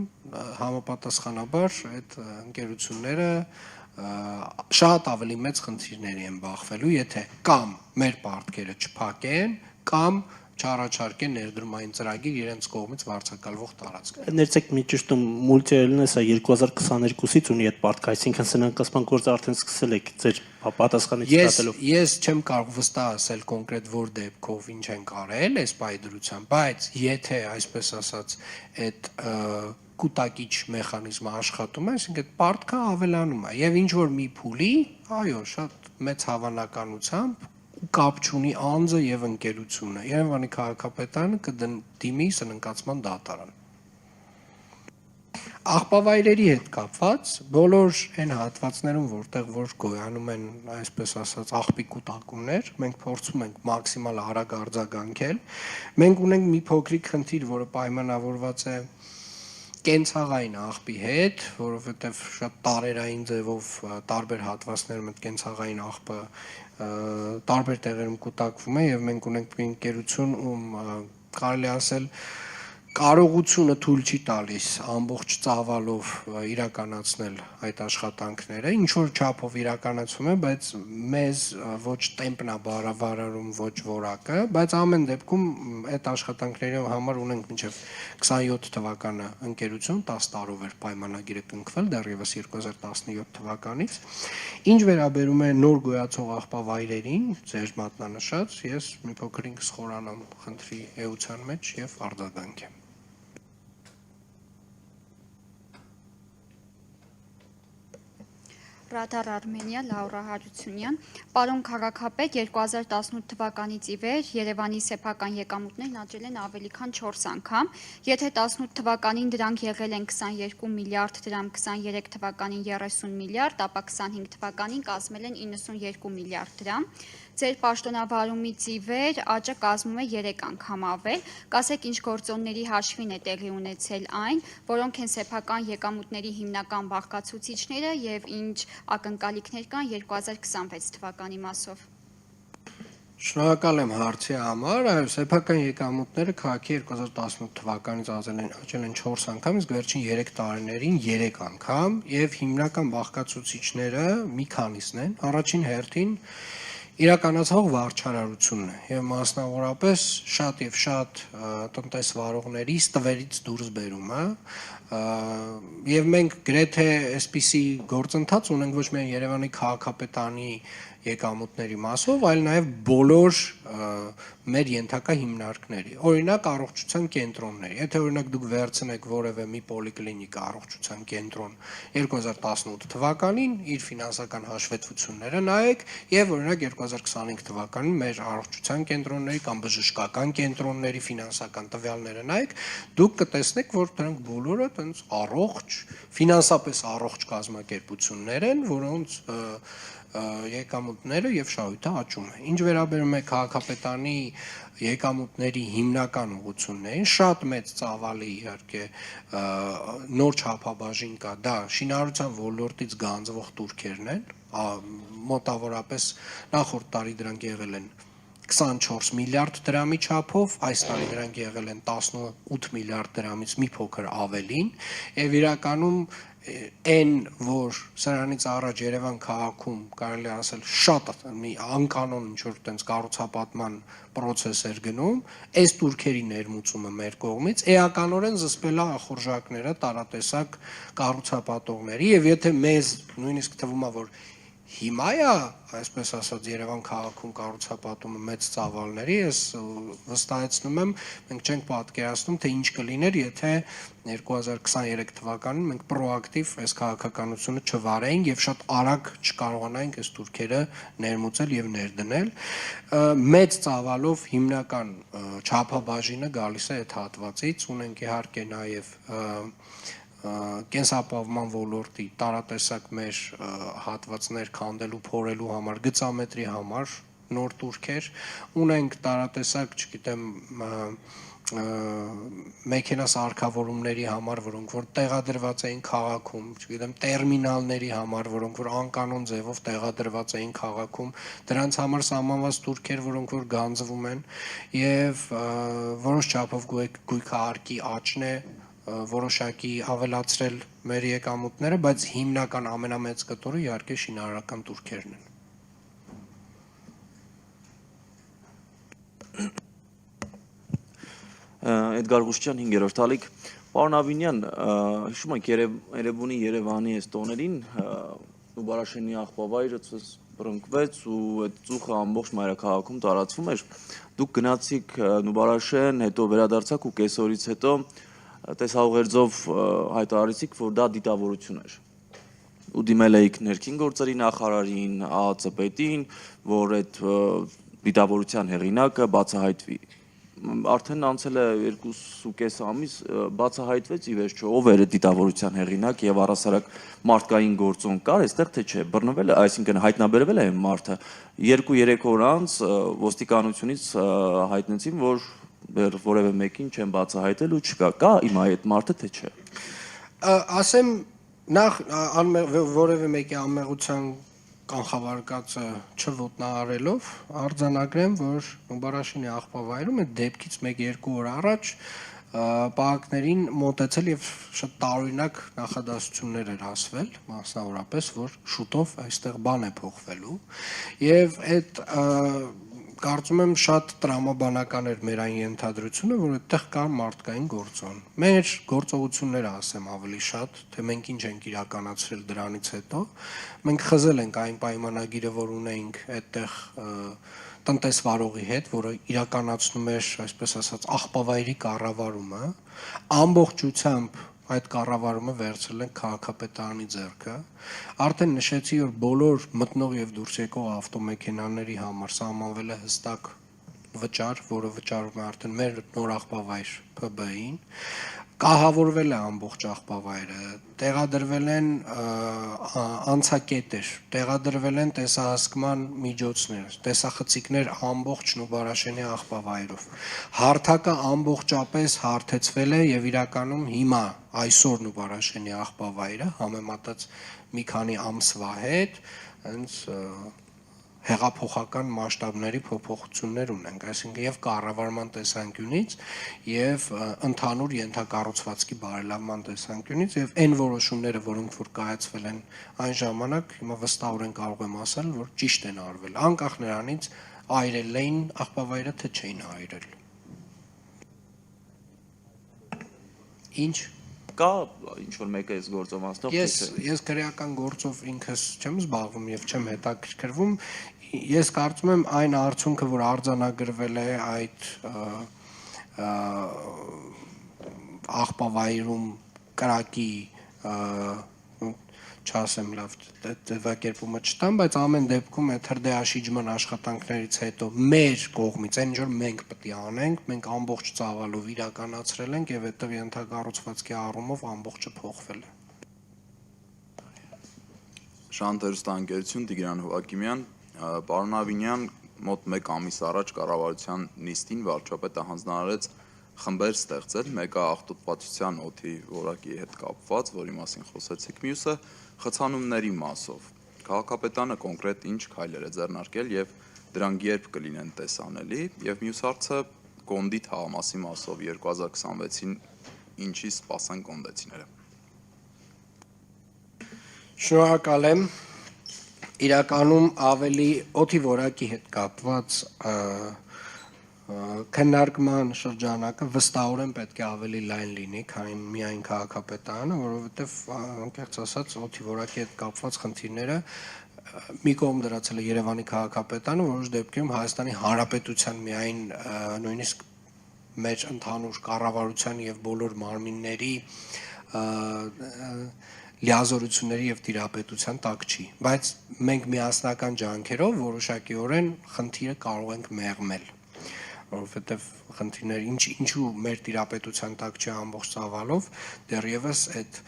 համապատասխանաբար այդ ընկերությունները շատ ավելի մեծ խնդիրների են բախվելու, եթե կամ մեր պարտքերը չփակեն, կամ չառաջարկեն ներդրումային ծրագիր իրենց կողմից վարձակալվող տարածք։ Ներեցեք մի ճշտում մուլտիելն է, սա 2022-ից ունի այդ պարտք, այսինքն սնանկացման գործը արդեն սկսել եք ձեր պատասխանը չստացելով։ Ես չեմ կարող վստահ ասել կոնկրետ որ դեպքով ինչ են կարել այս պայդրությամբ, բայց եթե այսպես ասած այդ կուտակիչ մեխանիզմը աշխատում է, այսինքն այդ պարտքը ավելանում է եւ ինչ որ մի փուլի, այո, շատ մեծ հավանականությամբ կապ չունի անձը եւ ընկերությունը։ Երևանի քաղաքապետարանը կդիմի սննկացման դատարան։ Աղբավայրերի հետ կապված բոլոր այն հատվածներում, որտեղ որ գոյանում են, այսպես ասած, աղբի կուտակումներ, մենք փորձում ենք մաքսիմալ արագ արձագանքել։ Մենք ունենք մի փոքրիկ խնդիր, որը պայմանավորված է կենցաղային աղբի հետ, որովհետև շատ տարերային ձևով տարբեր հատվածներում այդ կենցաղային աղբը տարբեր տեղերում կուտակվում է եւ մենք ունենք մի ընկերություն, ում կարելի ասել կարողությունը թույլ չի տալիս ամբողջ ծավալով իրականացնել այդ աշխատանքները, ինչ որ չափով իրականացվում է, բայց մեզ ոչ տեմպն է բարավարարում, ոչ որակը, բայց ամեն դեպքում այդ աշխատանքների համար ունենք մինչև 27 թվականը ընկերություն 10 տարով էր պայմանագիրը կնքվել, դեռևս 2017 թվականից։ Ինչ վերաբերում է նոր գոյացող աղբավայրերին, ձեր մատնանշած, ես մի փոքր ինքս խորանամ խնդրի էության մեջ եւ արձագանքեմ։ Ռադար Արմենիա, Լաուրա Հարությունյան, պարոն քաղաքապետ, 2018 թվականից ի վեր Երևանի սեփական եկամուտներն աճել են ավելի քան 4 անգամ, եթե 18 թվականին դրանք եղել են 22 միլիարդ դրամ, 23 թվականին 30 միլիարդ, ապա 25 թվականին կազմել են 92 միլիարդ դրամ, ձեր պաշտոնավարումից ի վեր աճը կազմում է 3 անգամ ավել, կասեք ինչ գործոնների հաշվին է տեղի ունեցել այն, որոնք են սեփական եկամուտների հիմնական բաղկացուցիչները եւ ինչ ակնկալիքներ կան 2026 թվականի մասով։ Շնորհակալ եմ հարցի համար, այո, սեփական եկամուտները քաղաքի 2018 թվականից աճել են 4 անգամ, իսկ վերջին 3 տարիներին 3 անգամ եւ հիմնական բաղկացուցիչները մի քանիսն են։ Առաջին հերթին իրականացող վարչարարությունն է եւ մասնավորապես շատ եւ շատ տնտեսվարողների ստվերից դուրս բերումը եւ մենք գրեթե այսպիսի գործընթաց ունենք ոչ միայն Երևանի քաղաքապետարանի եկամուտների մասով, այլ նաև բոլոր մեր ենթակա հիմնարկների։ Օրինակ առողջության կենտրոնների։ Եթե օրինակ դուք վերցնեք որևէ մի պոլիկլինիկա առողջության կենտրոն 2018 թվականին իր ֆինանսական հաշվետվությունները նայեք եւ օրինակ 2025 թվականին մեր առողջության կենտրոնների կամ բժշկական կենտրոնների ֆինանսական տվյալները նայեք, դուք կտեսնեք, որ դրանք բոլորը տենց առողջ, ֆինանսապես առողջ կազմակերպություններ են, որոնց եկամուտները եւ շահույթը աճում է։ Ինչ վերաբերում է քաղաքապետարանի եկամուտների հիմնական ուղղություններին, շատ մեծ ծավալի իհարկե նոր չափաբաժին կա, դա շինարարության ոլորտից գանձվող տուրքերն են, մոտավորապես նախորդ տարի դրանք եղել են 24 միլիարդ դրամի չափով, այս տարի դրանք եղել են 18 միլիարդ դրամից մի փոքր ավելին, եւ իրականում այն, որ սրանից առաջ Երևան քաղաքում կարելի է ասել շատ մի անկանոն ինչ-որ տենց կառուցապատման process էր գնում, այս տուրքերի ներմուծումը մեր կողմից էականորեն զսպել է ախորժակները տարատեսակ կառուցապատողների եւ եթե մեզ նույնիսկ թվում է, որ հիմա է, այսպես ասած, Երևան քաղաքում կառուցապատումը մեծ ծավալների, ես վստահեցնում եմ, մենք չենք պատկերացնում, թե ինչ կլիներ, եթե 2023 թվականին մենք պրոակտիվ այս քաղաքականությունը չվարեինք եւ շատ արագ չկարողանայինք այս տուրքերը ներմուծել եւ ներդնել։ Մեծ ծավալով հիմնական չափաբաժինը գալիս է այդ հատվածից, ունենք իհարկե նաեւ կենսապահովման ոլորտի տարատեսակ մեր հատվածներ քանդելու, փորելու համար, գծամետրի համար նոր տուրքեր, ունենք տարատեսակ, չգիտեմ, մեքենա սարքավորումների համար, որոնք որ տեղադրված էին քաղաքում, չգիտեմ, տերմինալների համար, որոնք որ անկանոն ձևով տեղադրված էին քաղաքում, դրանց համար սահմանված տուրքեր, որոնք որ գանձվում են եւ որոշ չափով գույքահարկի աճն է որոշակի ավելացրել մեր եկամուտները, բայց հիմնական ամենամեծ կտորը իհարկե շինարարական տուրքերն են։ Էդգար Ղուշչյան 5-րդ հալիք, պարոն Ավինյան, հիշում եք Երևանի Երևանի այս տոներին Նուբարաշենի աղբավայրը բռնկվեց ու այդ ծուխը ամբողջ մայրաքաղաքում տարածվում էր։ Դուք գնացիք Նուբարաշեն, հետո վերադարձաք ու կեսօրից հետո տեսահողերձով հայտարարեցիք, որ դա դիտավորություն էր։ Ու դիմել էիք ներքին գործերի նախարարին, ԱԱԾ պետին, որ այդ դիտավորության հեղինակը բացահայտվի։ Արդեն անցել է 2.5 ամիս, բացահայտվեց ի վերջո ով էր դիտավորության հեղինակ եւ առասարակ մարդկային գործոն կար, այստեղ թե չէ, բռնվել է, այսինքն հայտնաբերվել է մարդը։ 2-3 օր անց ոստիկանությունից հայտնեցին, որ որևէ մեկին չեն բացահայտել ու չկա, կա հիմա այդ մարդը թե չէ։ Ասեմ նախ որևէ մեկի անմեղության կանխավարկածը չոտնահարելով արձանագրեմ, որ Նուբարաշենի աղբավայրում այդ դեպքից 1-2 օր առաջ պահակներին մոտեցել եւ շատ տարօրինակ նախադասություններ էր ասվել, մասնավորապես, որ շուտով այստեղ բան է փոխվելու եւ այդ կարծում եմ շատ տրամաբանական էր մեր այն ենթադրությունը, որ այդտեղ կա մարդկային գործոն։ Մեր գործողությունները ասեմ ավելի շատ, թե մենք ինչ ենք իրականացրել դրանից հետո, մենք խզել ենք այն պայմանագիրը, որ ունեինք այդտեղ տնտեսվարողի հետ, որը իրականացնում էր, այսպես ասած, աղբավայրի կառավարումը, ամբողջությամբ այդ կառավարումը վերցրել են քաղաքապետարանի ձեռքը։ Արդեն նշեցի, որ բոլոր մտնող եւ դուրս եկող ավտոմեքենաների համար սահմանվել է հստակ վճար, որը վճարում է արդեն մեր նոր աղբավայր ՓԲ-ին, կահավորվել է ամբողջ աղբավայրը, տեղադրվել են անցակետեր, տեղադրվել են տեսահասկման միջոցներ, տեսախցիկներ ամբողջ Նուբարաշենի աղբավայրով։ Հարթակը ամբողջապես հարթեցվել է եւ իրականում հիմա այսօր Նուբարաշենի աղբավայրը համեմատած մի քանի ամսվա հետ հենց հեղափոխական մասշտաբների փոփոխություններ ունենք, այսինքն եւ կառավարման տեսանկյունից եւ ընդհանուր ենթակառուցվածքի բարելավման տեսանկյունից եւ այն որոշումները, որոնք որ կայացվել են այն ժամանակ, հիմա վստահորեն կարող եմ ասել, որ ճիշտ են արվել, անկախ նրանից այրել էին աղբավայրը թե չէին այրել։ Ինչ կա ինչ որ մեկը այս գործով անցնող Ես քրեական գործով ինքս չեմ զբաղվում եւ չեմ հետաքրքրվում, ես կարծում եմ այն արդյունքը, որ արձանագրվել է այդ աղբավայրում կրակի չասեմ լավ ձևակերպումը չտամ, բայց ամեն դեպքում այդ հրդեհաշիջման աշխատանքներից հետո մեր կողմից այն ինչ որ մենք պետք է անենք, մենք ամբողջ ծավալով իրականացրել ենք եւ այդտեղ ենթակառուցվածքի առումով ամբողջը փոխվել է։ Շանթ հեռուստաընկերություն Տիգրան Հովակիմյան, պարոն Ավինյան, մոտ 1 ամիս առաջ կառավարության նիստին վարչապետը հանձնարարեց խմբեր ստեղծել, մեկը աղտոտվածության օդի որակի հետ կապված, որի մասին խոսեցիք, մյուսը խցանումների մասով։ Քաղաքապետանը կոնկրետ ինչ քայլեր է ձեռնարկել եւ դրանք երբ կլինեն տեսանելի, եւ մյուս հարցը կոնդի թաղամասի մասով 2026-ին ինչի սպասեն կոնդեցիները։ Շնորհակալ եմ։ Իրականում ավելի օդի որակի հետ կապված քննարկման շրջանակը վստահորեն պետք է ավելի լայն լինի, քան միայն քաղաքապետարանը, որովհետև անկեղծ ասած օդի որակի հետ կապված խնդիրները մի կողմ դրացել է Երևանի քաղաքապետարանը, որոշ դեպքերում Հայաստանի Հանրապետության միայն նույնիսկ մեր ընդհանուր կառավարության եւ բոլոր մարմինների լիազորությունների եւ տիրապետության տակ չի, բայց մենք միասնական ջանքերով որոշակիորեն խնդիրը կարող ենք մեղմել, որովհետեւ խնդիրները ինչու մեր տիրապետության տակ չի ամբողջ ծավալով, դեռևս այդ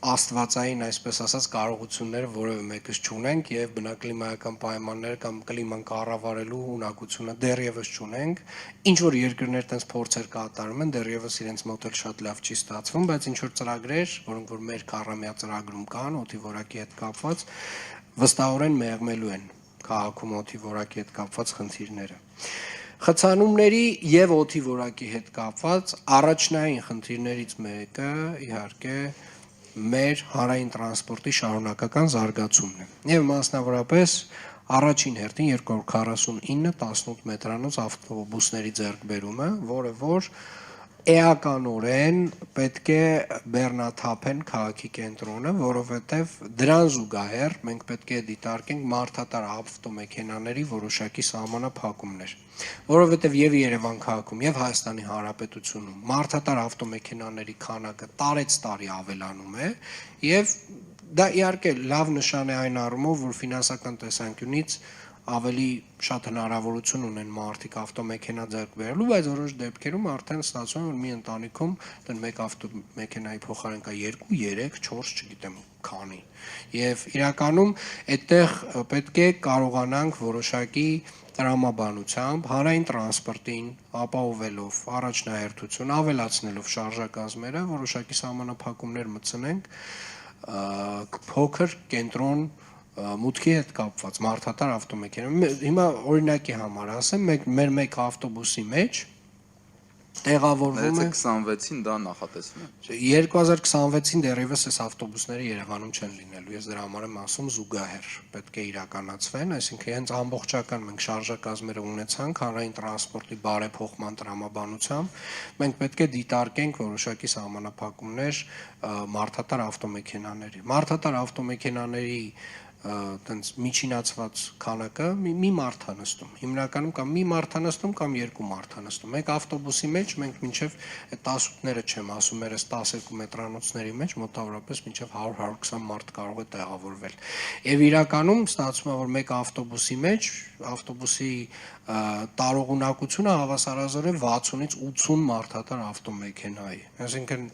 աստվածային, այսպես ասած, կարողությունները որևէ մեկս չունենք եւ բնակլիմայական պայմանները կամ կլիման կառավարելու ունակությունը դեռևս չունենք, ինչ որ երկրներ տենց փորձեր կատարում են, դեռևս իրենց մոտ էլ շատ լավ չի ստացվում, բայց ինչ որ ծրագրեր, որոնք որ մեր քառամյա ծրագրում կան, օդի որակի հետ կապված, վստահորեն մեղմելու են քաղաքում օդի որակի հետ կապված խնդիրները։ Խցանումների եւ օդի որակի հետ կապված առաջնային խնդիրներից մեկը իհարկե մեր հանրային տրանսպորտի շարունակական զարգացումն է։ Եվ մասնավորապես առաջին հերթին 249 18 մետրանոց ավտոբուսների ձեռքբերումը, որը որ էականորեն պետք է բեռնաթափեն քաղաքի կենտրոնը, որովհետև դրան զուգահեռ մենք պետք է դիտարկենք մարդատար ավտոմեքենաների որոշակի սահմանափակումներ, որովհետև եւ Երևան քաղաքում եւ Հայաստանի Հանրապետությունում մարդատար ավտոմեքենաների քանակը տարեցտարի ավելանում է եւ դա իհարկե լավ նշան է այն առումով, որ ֆինանսական տեսանկյունից ավելի շատ հնարավորություն ունեն մարդիկ ավտոմեքենա ձեռք բերելու, բայց որոշ դեպքերում արդեն ստացվում է, որ մի ընտանիքում դեռ մեկ ավտոմեքենայի փոխարեն կա 2, 3, 4, չգիտեմ քանի։ Եվ իրականում այդտեղ պետք է կարողանանք որոշակի տրամաբանությամբ հանրային տրանսպորտին ապահովելով առաջնահերթություն, ավելացնելով շարժակազմերը, որոշակի սահմանափակումներ մտցնենք փոքր կենտրոն մուտքի հետ կապված մարդատար ավտոմեքենա։ Հիմա օրինակի համար ասեմ, մեր մեկ ավտոբուսի մեջ տեղավորվում է 26-ին դա նախատեսվում է։ 2026-ին դեռևս այս ավտոբուսները Երևանում չեն լինելու։ Ես դրա համար եմ ասում զուգահեռ պետք է իրականացվեն, այսինքն հենց ամբողջական մենք շարժակազմերը ունեցանք հանրային տրանսպորտի բարեփոխման տրամաբանությամբ, մենք պետք է դիտարկենք որոշակի սահմանափակումներ մարդատար ավտոմեքենաների։ Մարդատար ավտոմեքենաների տենց միջինացված քանակը մի մարդ է նստում։ Հիմնականում կամ մի մարդ է նստում կամ երկու մարդ է նստում։ Մեկ ավտոբուսի մեջ մենք մինչև այդ 18-ները չեմ ասում, այս 12 մետրանոցների մեջ մոտավորապես մինչև 100-120 մարդ կարող է տեղավորվել։ Եվ իրականում ստացվում է, որ մեկ ավտոբուսի մեջ ավտոբուսի տարողունակությունը հավասարազոր է 60-ից 80 մարդատար ավտոմեքենայի։ Այսինքն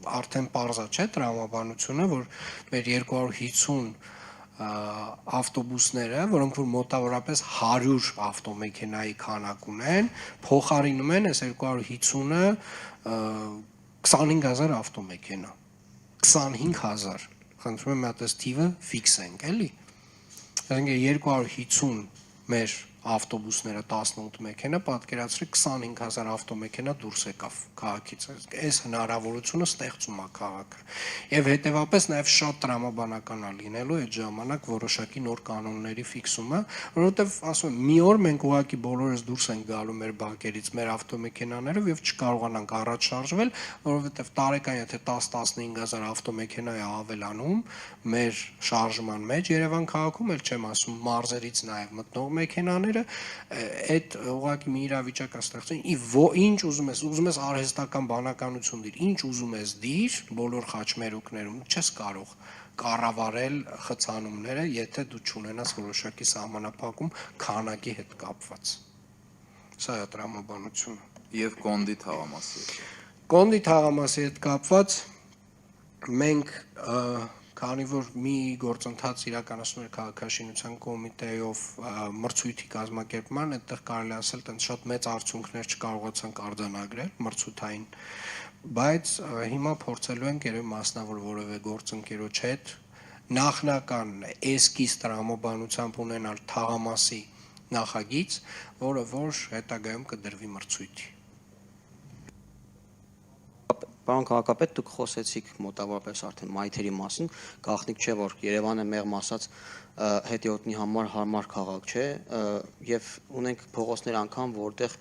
արդեն պարզ է, չէ՞, տրամաբանությունը, որ մեր 250 ավտոբուսները, որոնք որ մոտավորապես 100 ավտոմեքենայի քանակ ունեն, փոխարինում են այս 250-ը 25000 ավտոմեքենա։ 25000։ Խնդրում եմ մի հատ այս թիվը ֆիքսենք, էլի։ Այսինքն 250 մեր ավտոբուսները 18 մեքենա, պատկերացրեք 25000 ավտոմեքենա դուրս եկավ քաղաքից։ Այս հնարավորությունը ստեղծում է քաղաքը։ Եվ հետևաբար նաև շատ տրամաբանական է լինելու այդ ժամանակ որոշակի նոր կանոնների ֆիքսումը, որովհետև ասում եմ, մի օր մենք ուղղակի բոլորս դուրս ենք գալու մեր բակերից, մեր ավտոմեքենաներով եւ չկարողանանք առաջ շարժվել, որովհետև տարեկան եթե 10-15000 ավտոմեքենա է ավելանում մեր շարժման մեջ Երևան քաղաքում, էլ չեմ ասում մարզերից նաև մտնող մեքենաներ այդ ուղղակի մի իրավիճակ է ստեղծում։ Ինչ ուզում ես արհեստական բանականություն դիր, ինչ ուզում ես դիր բոլոր խաչմերուկներում, չես կարող կառավարել խցանումները, եթե դու չունենաս որոշակի սահմանափակում քանակի հետ կապված։ Սա է տրամաբանությունը։ Եվ կոնդի թաղամասի։ Կոնդի թաղամասի հետ կապված մենք քանի որ մի գործընթաց իրականացնում էր քաղաքաշինության կոմիտեով մրցույթի կազմակերպման, այդտեղ կարելի ասել տենց շատ մեծ արդյունքներ չկարողացանք արձանագրել մրցութային, բայց հիմա փորձելու ենք երևի մասնավոր որևէ գործընկերոջ հետ նախնական էսկիզ տրամաբանությամբ ունենալ թաղամասի նախագիծ, որը որ հետագայում կդրվի մրցույթի։ Պարոն քաղաքապետ, դուք խոսեցիք մոտավորապես արդեն մայթերի մասին, գաղտնիք չէ, որ Երևանը մեղմ ասած հետիոտնի համար հարմար քաղաք չէ, եւ ունենք փողոցներ անգամ, որտեղ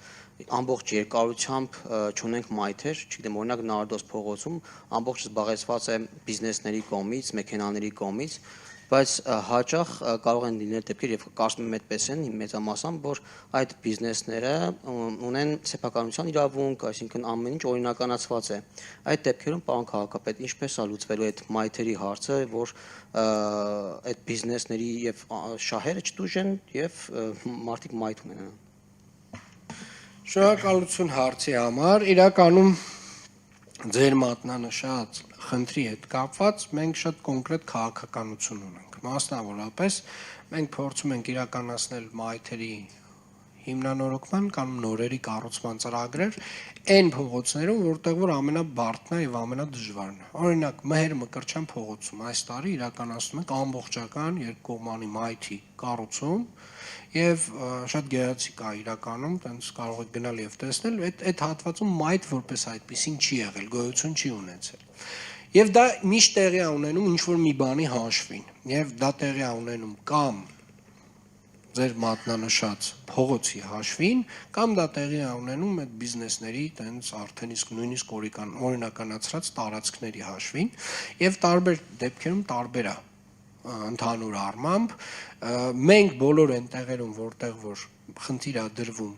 ամբողջ երկարությամբ չունենք մայթեր, չգիտեմ, օրինակ Նարդոս փողոցում ամբողջ զբաղեցված է բիզնեսների կողմից, մեքենաների կողմից, բայց հաճախ կարող են լինել դեպքեր եւ կարծում եմ այդպես են մեծամասամբ, որ այդ բիզնեսները ունեն սեփականության իրավունք, այսինքն ամեն ինչ օրինականացված է։ Այդ դեպքերում, պարոն քաղաքապետ, ինչպես է լուծվելու այդ մայթերի հարցը, որ այդ բիզնեսների եւ շահերը չտուժեն եւ մարդիկ մայթ ունենան։ Շնորհակալություն հարցի համար։ Իրականում ձեր մատնանշած խնդրի հետ կապված մենք շատ կոնկրետ քաղաքականություն ունենք։ Մասնավորապես մենք փորձում ենք իրականացնել մայթերի հիմնանորոգման կամ նորերի կառուցման ծրագրեր այն փողոցներում, որտեղ որ ամենաբարդն է եւ ամենադժվարն է։ Օրինակ, Մհեր Մկրտչյան փողոցում այս տարի իրականացնում ենք ամբողջական երկկողմանի մայթի կառուցում եւ շատ գեղեցիկ է իրականում, տենց կարող եք գնալ եւ տեսնել, այդ հատվածում մայթ որպես այդպեսին չի եղել, գոյություն չի ունեցել։ Եվ դա միշտ տեղի է ունենում ինչ որ մի բանի հաշվին, եւ դա տեղի է ունենում կամ ձեր մատնանշած փողոցի հաշվին, կամ դա տեղի է ունենում այդ բիզնեսների տենց արդեն իսկ նույնիսկ օրինականացրած տարածքների հաշվին, եւ տարբեր դեպքերում տարբեր է ընդհանուր առմամբ մենք բոլոր այն տեղերում, որտեղ որ խնդիր է դրվում,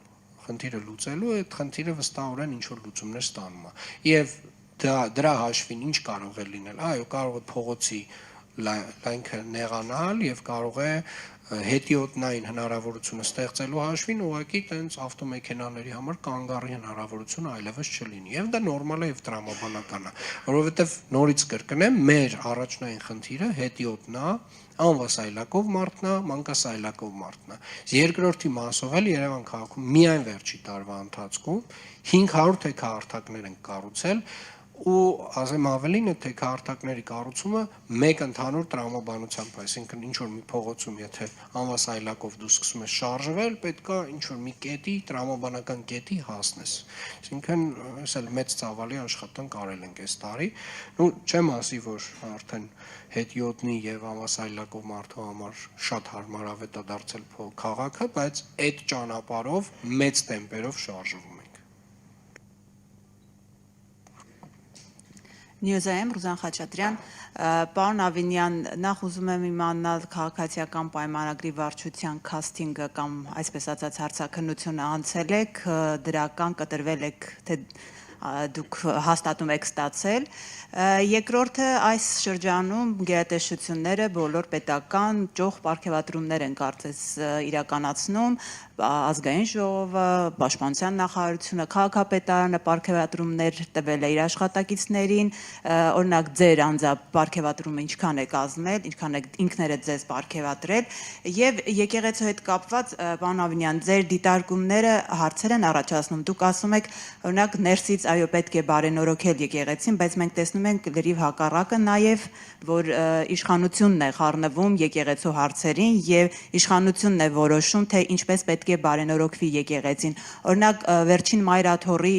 խնդիրը լուծելու, այդ խնդիրը վստահորեն ինչ որ լուծումներ ստանում է։ Եվ դրա հաշվին ինչ կարող է լինել։ Այո, կարող է փողոցի լայնքը նեղանալ եւ կարող է հետիոտնային հնարավորությունը ստեղծելու հաշվին ուղղակի տենց ավտոմեքենաների համար կանգառի հնարավորությունը այլևս չլինի։ Եվ դա նորմալ է եւ տրամաբանական է, որովհետեւ նորից կրկնեմ, մեր առաջնային խնդիրը հետիոտնա, անվասայլակով մարդն է, մանկասայլակով մարդն է։ Երկրորդի մասով էլ Երևան քաղաքում միայն վերջի տարվա ընթացքում 500 թեքահարթակներ են կառուցել, ու ասեմ ավելին, թե քարտակների կառուցումը մեկ ընդհանուր տրամաբանությամբ, այսինքն ինչ որ մի փողոցում, եթե անվասայլակով դու սկսում ես շարժվել, պետքա ինչ որ մի կետի, տրամաբանական կետի հասնես։ Այսինքն, այս էլ մեծ ծավալի աշխատանք արել ենք այս տարի։ Ну, չեմ ասի, որ արդեն հետիոտնի եւ անվասայլակով մարդու համար շատ հարմարավետ է դարձել քաղաքը, բայց այդ ճանապարհով մեծ տեմպերով շարժվում ենք։ Նյուզայեմ Ռուզան Խաչատրյան, պարոն Ավինյան, նախ ուզում եմ իմանալ քաղաքացիական պայմանագրի վարչության քասթինգը կամ այսպես ասած հարցաքննությունը անցել եք, դրական կտրվել եք, թե դուք հաստատում եք ստացել։ Երկրորդը այս շրջանում գերատեսչությունները բոլոր պետական ճոխ պարգևատրումներ են կարծես իրականացնում, ազգային ժողովը, պաշտպանության նախարարությունը, քաղաքապետարանը պարգևատրումներ տվել է իր աշխատակիցներին, օրինակ ձեր անձամբ պարգևատրումը ինչքան է կազմել, ինչքան եք ինքներդ ձեզ պարգևատրել, եւ եկեղեցու հետ կապված, պարոն Ավինյան, ձեր դիտարկումները հարցեր են առաջացնում, դուք ասում եք, օրինակ ներսից այո պետք է բարենորոգել եկեղեցին, բայց մենք տեսնում ենք լրիվ հակառակը նաև, որ իշխանությունն է խառնվում եկեղեցու հարցերին եւ իշխանությունն է որոշում, թե ինչպես պետք է բարենորոգվի եկեղեցին։ Օրինակ վերջին մայրաթոռի,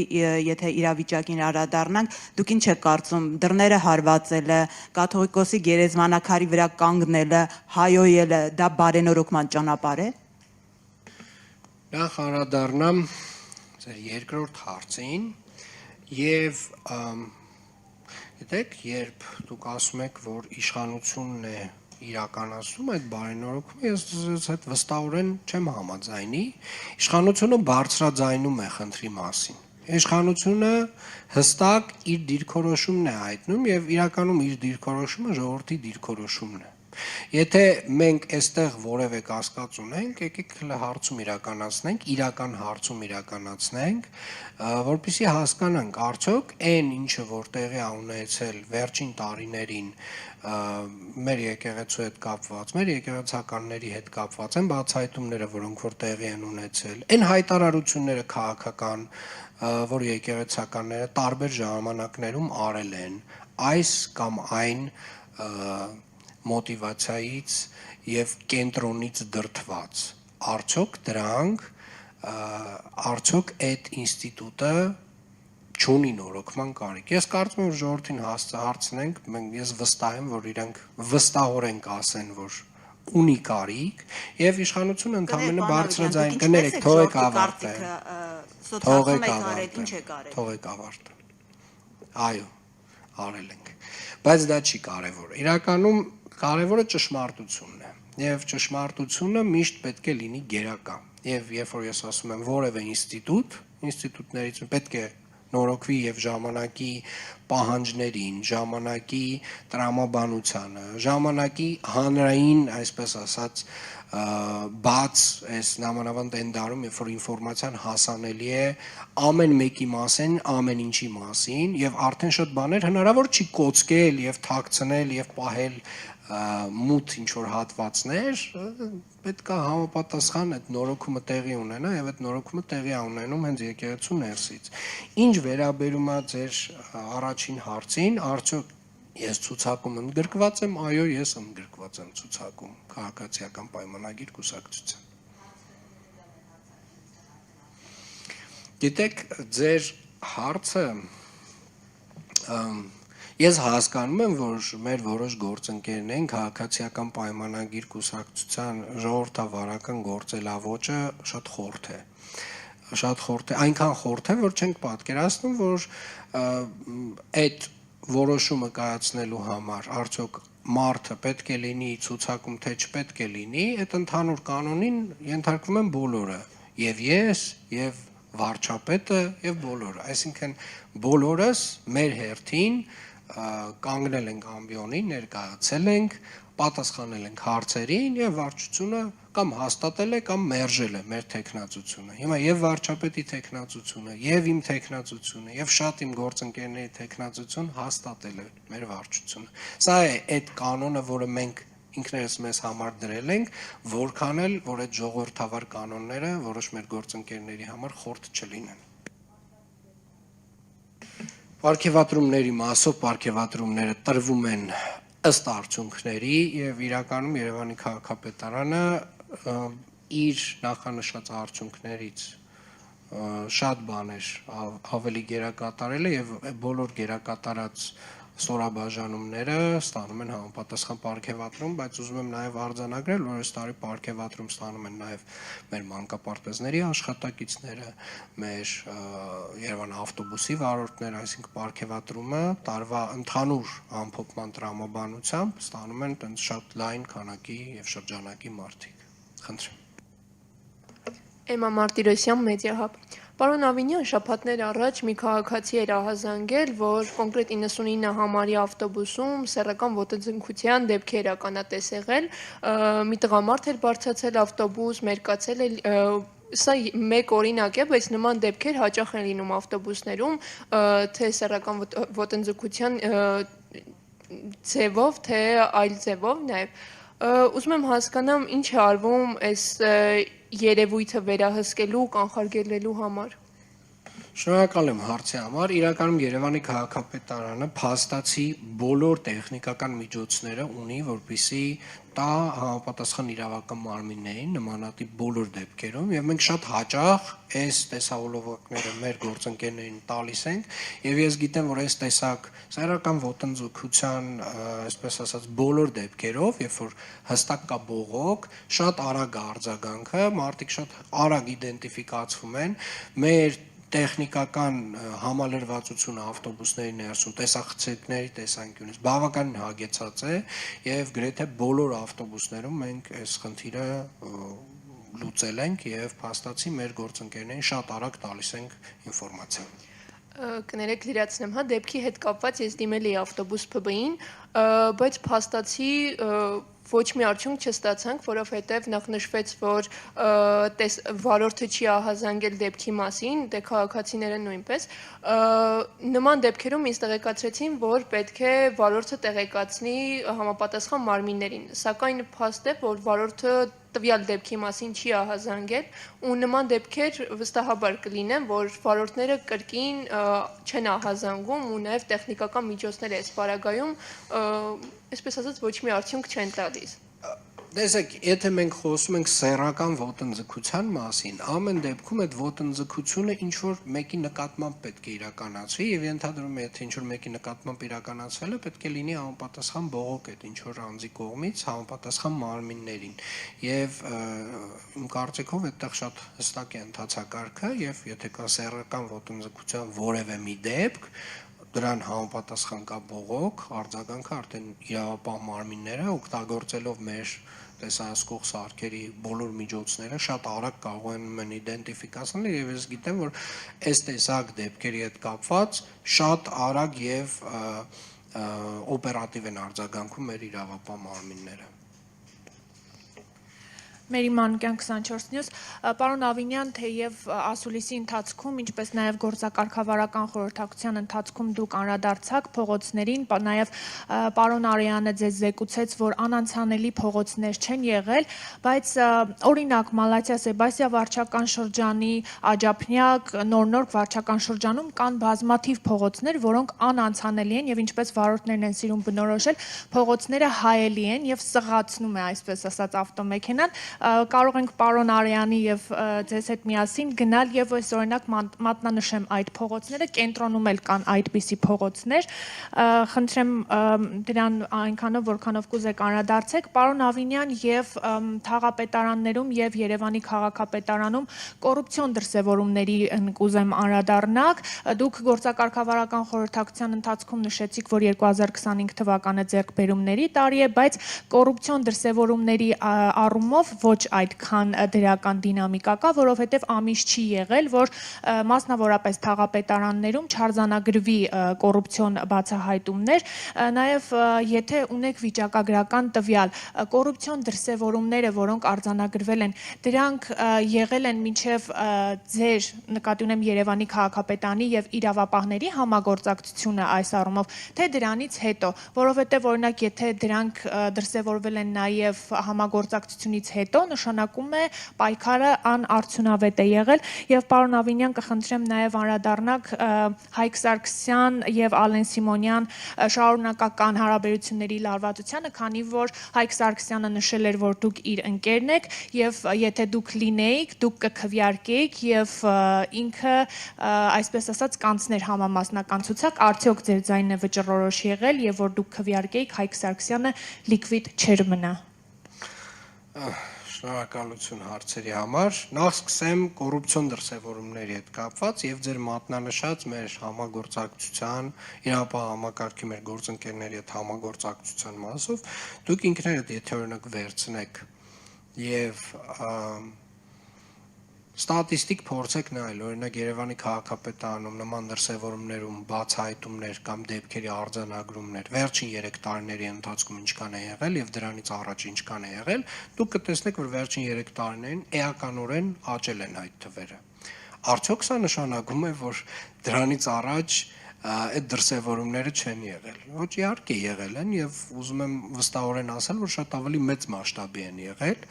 եթե իրավիճակին անդրադառնանք, դուք ինչ եք կարծում, դռները հարվածելը, կաթողիկոսի գերեզմանակարի վրա կանգնելը, հայոյելը, դա բարենորոգման ճանապարհ է։ Նախ անդրադառնամ ձեր երկրորդ հարցին եւ գիտեք, երբ դուք ասում եք, որ իշխանությունն է իրականացնում այդ բարենորոգումը, ես այդ վստահորեն չեմ համաձայնի, իշխանությունը բարձրաձայնում է խնդրի մասին։ Իշխանությունը հստակ իր դիրքորոշումն է հայտնում եւ իրականում իր դիրքորոշումը ժողովրդի դիրքորոշումն է։ Եթե մենք այստեղ որևէ կասկած ունենք, եկեք հարցում իրականացնենք, իրական հարցում իրականացնենք, որպեսզի հասկանանք արդյոք այն ինչը որ տեղի ա ունեցել վերջին տարիներին մեր եկեղեցու հետ կապված, մեր եկեղեցականների հետ կապված են բացահայտումները, որոնք որ տեղի են ունեցել, այն հայտարարությունները քաղաքական, որ եկեղեցականները տարբեր ժամանակներում արել են, այս կամ այն մոտիվացիայից եւ կենտրոնից դրդված, արդյոք այդ ինստիտուտը չունի նորոգման կարիք։ Ես կարծում եմ, որ ժողովրդին հարցնենք, ես վստահ եմ, որ իրանք վստահորեն կասեն, որ ունի կարիք եւ իշխանությունը ընդհանրապես բարձրաձայն կներեք, թողեք ավարտել։ Թողեք ավարտել։ Այո, արել ենք։ Բայց դա չի կարևոր։ Իրականում կարևորը ճշմարտությունն է եւ ճշմարտությունը միշտ պետք է լինի գերակա եւ երբ որ ես ասում եմ որևէ ինստիտուտներից պետք է նորոգվի եւ ժամանակի պահանջներին, ժամանակի տրամաբանությանը, ժամանակի հանրային, այսպես ասած, բաց այս նամանավանդ այն դարում, երբ որ ինֆորմացիան հասանելի է ամեն մեկի մասին, ամեն ինչի մասին եւ արդեն շատ բաներ հնարավոր չի կոծկել եւ թաքցնել եւ պահել մութ ինչ որ հատվածներ, պետք է համապատասխան այդ նորոգումը տեղի ունենա եւ այդ նորոգումը տեղի է ունենում հենց եկեղեցու ներսից։ Ինչ վերաբերում է ձեր առաջին հարցին, արդյոք ես ցուցակում ընդգրկված եմ, այո, ես ընդգրկված եմ ցուցակում քաղաքացիական պայմանագիր կուսակցության։ Գիտեք, ձեր հարցը ես հասկանում եմ, որ մեր որոշ գործընկերներ են քաղաքացիական պայմանագիր կուսակցության ժողովրդավարական գործելավոճը շատ խորթ է։ Շատ խորթ է, այնքան խորթ է, որ չենք պատկերացնում, որ այդ որոշումը կայացնելու համար արդյոք մարդը պետք է լինի ցուցակում, թե չպետք է լինի, այդ ընդհանուր կանոնին ենթարկվում են բոլորը, եւ ես, եւ վարչապետը, եւ բոլորը, այսինքն բոլորս մեր հերթին կանգնել ենք ամբիոնին, ներկայացել ենք, պատասխանել ենք հարցերին եւ վարչությունը կամ հաստատել է կամ մերժել է մեր տեխնացությունը։ Հիմա եւ վարչապետի տեխնացությունը, եւ իմ տեխնացությունը, եւ շատ իմ գործընկերների տեխնացություն հաստատել է մեր վարչությունը։ Սա է այդ կանոնը, որը մենք ինքներս մեզ համար դրել ենք, որքան էլ որ այդ ժողովրդավար կանոնները որոշ մեր գործընկերների համար խորտ չլինեն։ Պարգևատրումների մասով պարգևատրումները տրվում են ըստ արդյունքների եւ իրականում Երևանի քաղաքապետարանը իր նախանշած արդյունքներից շատ բաներ ավելի գերակատարել է եւ բոլոր գերակատարած ստորաբաժանումները ստանում են համապատասխան պարգևատրում, բայց ուզում եմ նաև արձանագրել, որ այս տարի պարգևատրում ստանում են նաև մեր մանկապարտեզների աշխատակիցները, մեր Երևան ավտոբուսի վարորդները, այսինքն պարգևատրումը տարվա ընդհանուր ամփոփման տրամաբանությամբ ստանում են տենց շատ լայն քանակի եւ շրջանակի մարդիկ։ Խնդրեմ։ Էմմա Մարտիրոսյան, Մեդիահաբ։ Պարոն Ավինյան, շաբաթներ առաջ մի քաղաքացի էր ահազանգել, որ կոնկրետ 99 համարի ավտոբուսում սեռական ոտնձգության դեպք էր ականատես եղել, մի տղամարդ էր բարձրացել ավտոբուս, մերկացել է, սա մեկ օրինակ է, բայց նման դեպքեր հաճախ են լինում ավտոբուսներում, թե սեռական ոտնձգության ձևով, թե այլ ձևով նաև։ Ուզում եմ հասկանամ, ինչ է արվում այս երևույթը վերահսկելու, կանխարգելելու համար։ Շնորհակալ եմ հարցի համար։ Իրականում Երևանի քաղաքապետարանը փաստացի բոլոր տեխնիկական միջոցները ունի, որպեսզի տա համապատասխան իրավական մարմիններին նմանատիպ բոլոր դեպքերում, եւ մենք շատ հաճախ այս տեսահոլովակները մեր գործընկերներին տալիս ենք, եւ ես գիտեմ, որ այս տեսակ սեռական ոտնձգության, այսպես ասած, բոլոր դեպքերով, երբ որ հստակ կա բողոք, շատ արագ արձագանքը, մարդիկ շատ արագ իդենտիֆիկացվում են, մեր տեխնիկական համալրվածությունը ավտոբուսների ներսում տեսախցիկների տեսանկյունից բավականին հագեցած է եւ գրեթե բոլոր ավտոբուսներում մենք այս խնդիրը լուծել ենք եւ փաստացի մեր գործընկերներին շատ արագ տալիս ենք ինֆորմացիա։ Կներեք լրացնեմ, հա, դեպքի հետ կապված ես դիմել էի ավտոբուս ՓԲ-ին, բայց փաստացի ոչ մի արդյունք չստացանք, որովհետև նախ նշվեց, որ վարորդը չի ահազանգել դեպքի մասին, դե քաղաքացիները նույնպես։ Նման դեպքերում ինձ տեղեկացրեցին, որ պետք է վարորդը տեղեկացնի համապատասխան մարմիններին, սակայն փաստ է, որ վարորդը տվյալ դեպքի մասին չի ահազանգել ու նման դեպքեր վստահաբար կլինեն, որ վարորդները կրկին չեն ահազանգում ու նաև տեխնիկական միջոցներ այս պարագայում, այսպես ասած, ոչ մի արդյունք չեն տալիս։ Տեսեք, եթե մենք խոսում ենք սեռական ոտնձգության մասին, ամեն դեպքում այդ ոտնձգությունը ինչ որ մեկի նկատմամբ պետք է իրականացվի եւ ենթադրում եմ, եթե ինչ որ մեկի նկատմամբ իրականացվել է, պետք է լինի համապատասխան բողոք այդ ինչ որ անձի կողմից համապատասխան մարմիններին։ Եվ իմ կարծիքով այդտեղ շատ հստակ է ընթացակարգը եւ եթե կա սեռական ոտնձգության որևէ մի դեպք, դրան համապատասխան կա բողոք, արձագանքը արդեն իրավապահ մարմինները օգտագործելով մեր տեսահսկող սարքերի բոլոր միջոցները շատ արագ կարող են իդենտիֆիկացնել եւ ես գիտեմ, որ այս տեսակ դեպքերի հետ կապված շատ արագ եւ օպերատիվ են արձագանքում մեր իրավապահ մարմինները։ Մերի Մանուկյան 24 News, պարոն Ավինյան, թեև ասուլիսի ընթացքում, ինչպես նաև գործակարգավարական խորհրդակցության ընթացքում դուք անդրադարձաք փողոցներին, նաև պարոն Արեյանը ձեզ զեկուցեց, որ անանցանելի փողոցներ չեն եղել, բայց օրինակ Մալաթիա-Սեբաստիա վարչական շրջանի Աջափնյակ, Նոր-Նորք վարչական շրջանում կան բազմաթիվ փողոցներ, որոնք անանցանելի են եւ ինչպես վարորդներն են սիրում բնորոշել, փողոցները հայելի են եւ սղացնում է, այսպես ասած, ավտոմեքենան։ Կարող ենք պարոն Արեյանի եւ ձեզ հետ միասին գնալ եւ այս օրինակ մատնանշեմ այդ փողոցները, կենտրոնում էլ կան այդպիսի փողոցներ։ Խնդրեմ դրան այնքանով, որքանով կուզեք անդրադարձեք, պարոն Ավինյան, եւ թաղապետարաններում եւ Երևանի քաղաքապետարանում կոռուպցիոն դրսևորումների կուզեմ անդրադառնաք։ Դուք գործակարգավարական խորհրդակցության ընթացքում նշեցիք, որ 2025 թվականը ձեռքբերումների տարի է, բայց կոռուպցիոն դրսևորումների առումով ոչ այդքան դրական դինամիկա կա, որովհետև ամիս չի եղել, որ մասնավորապես թաղապետարաններում չարձանագրվի կոռուպցիոն բացահայտումներ, նաև եթե ունեք վիճակագրական տվյալ, կոռուպցիոն դրսևորումները, որոնք արձանագրվել են, դրանք եղել են մինչև ձեր նկատի ունեմ Երևանի քաղաքապետարանի եւ իրավապահների համագործակցությունը այս առումով, թե դրանից հետո, որովհետև օրինակ եթե դրանք դրսևորվել են նաև համագործակցությունից հետո հետո նշանակում է պայքարը անարդյունավետ է եղել եւ պարոն Ավինյան կխնդրեմ նաեւ անդրադառնաք Հայկ Սարգսյան եւ Ալեն Սիմոնյան շարունակական հարաբերությունների լարվածությանը, քանի որ Հայկ Սարգսյանը նշել էր, որ դուք իր ընկերն եք եւ եթե դուք լինեիք, դուք կքվեարկեիք եւ ինքը այսպես ասած կանցներ համամասնական ցուցակ, արդյոք ձեր ձայնը վճռորոշ եղել եւ որ դուք քվեարկեիք Հայկ Սարգսյանը լիկվիդ չեր մնա։ Շնորհակալություն հարցերի համար։ Նախ սկսեմ կոռուպցիոն դրսևորումների հետ կապված եւ ձեր մատնանշած մեր համագործակցության, իրավապահ համակարգի մեր գործընկերների հետ համագործակցության մասով դուք ինքներդ եթե օրինակ վերցնեք եւ ստատիստիկ փորձեք նայել, օրինակ Երևանի քաղաքապետարանում նման դրսևորումներում բացահայտումներ կամ դեպքերի արձանագրումներ վերջին 3 տարիների ընթացքում ինչքան է եղել եւ դրանից առաջ ինչքան է եղել, դուք կտեսնեք, որ վերջին 3 տարիներին էականորեն աճել են այդ թվերը։ Արդյոք սա նշանակում է, որ դրանից առաջ այդ դրսևորումները չեն եղել։ Ոչ, իհարկե եղել են եւ ուզում եմ վստահորեն ասել, որ շատ ավելի մեծ մասշտաբի են եղել։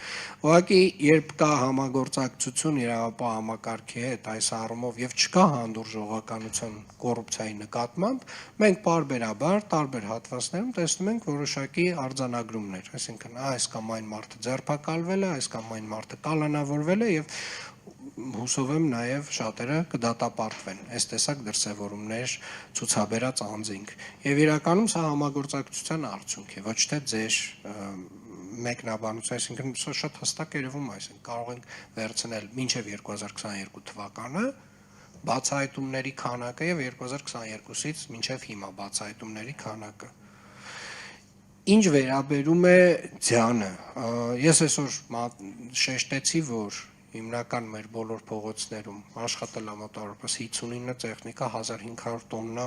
Ուղղակի երբ կա համագործակցություն իրավապահ համակարգի հետ այս առումով եւ չկա հանդուրժողականություն կոռուպցիայի նկատմամբ, մենք պարբերաբար տարբեր հատվածներում տեսնում ենք որոշակի արձանագրումներ, այսինքն այս կամ այն մարդը ձերբակալվել է, այս կամ այն մարդը կալանավորվել է եւ հուսով եմ նաև շատերը կդատապարտվեն այս տեսակ դրսևորումներ ցուցաբերած անձինք եւ իրականում սա համագործակցության արդյունք է, ոչ թե ձեր մեկնաբանություն, այսինքն սա շատ հստակ երևում է, այսինքն կարող ենք վերցնել մինչեւ 2022 թվականը բացահայտումների քանակը եւ 2022-ից մինչեւ հիմա բացահայտումների քանակը։ Ինչ վերաբերում է ձյանը, ես այսօր շեշտեցի, որ հիմնական մեր բոլոր փողոցներում աշխատել է մոտավորապես 59 տեխնիկա, 1500 տոննա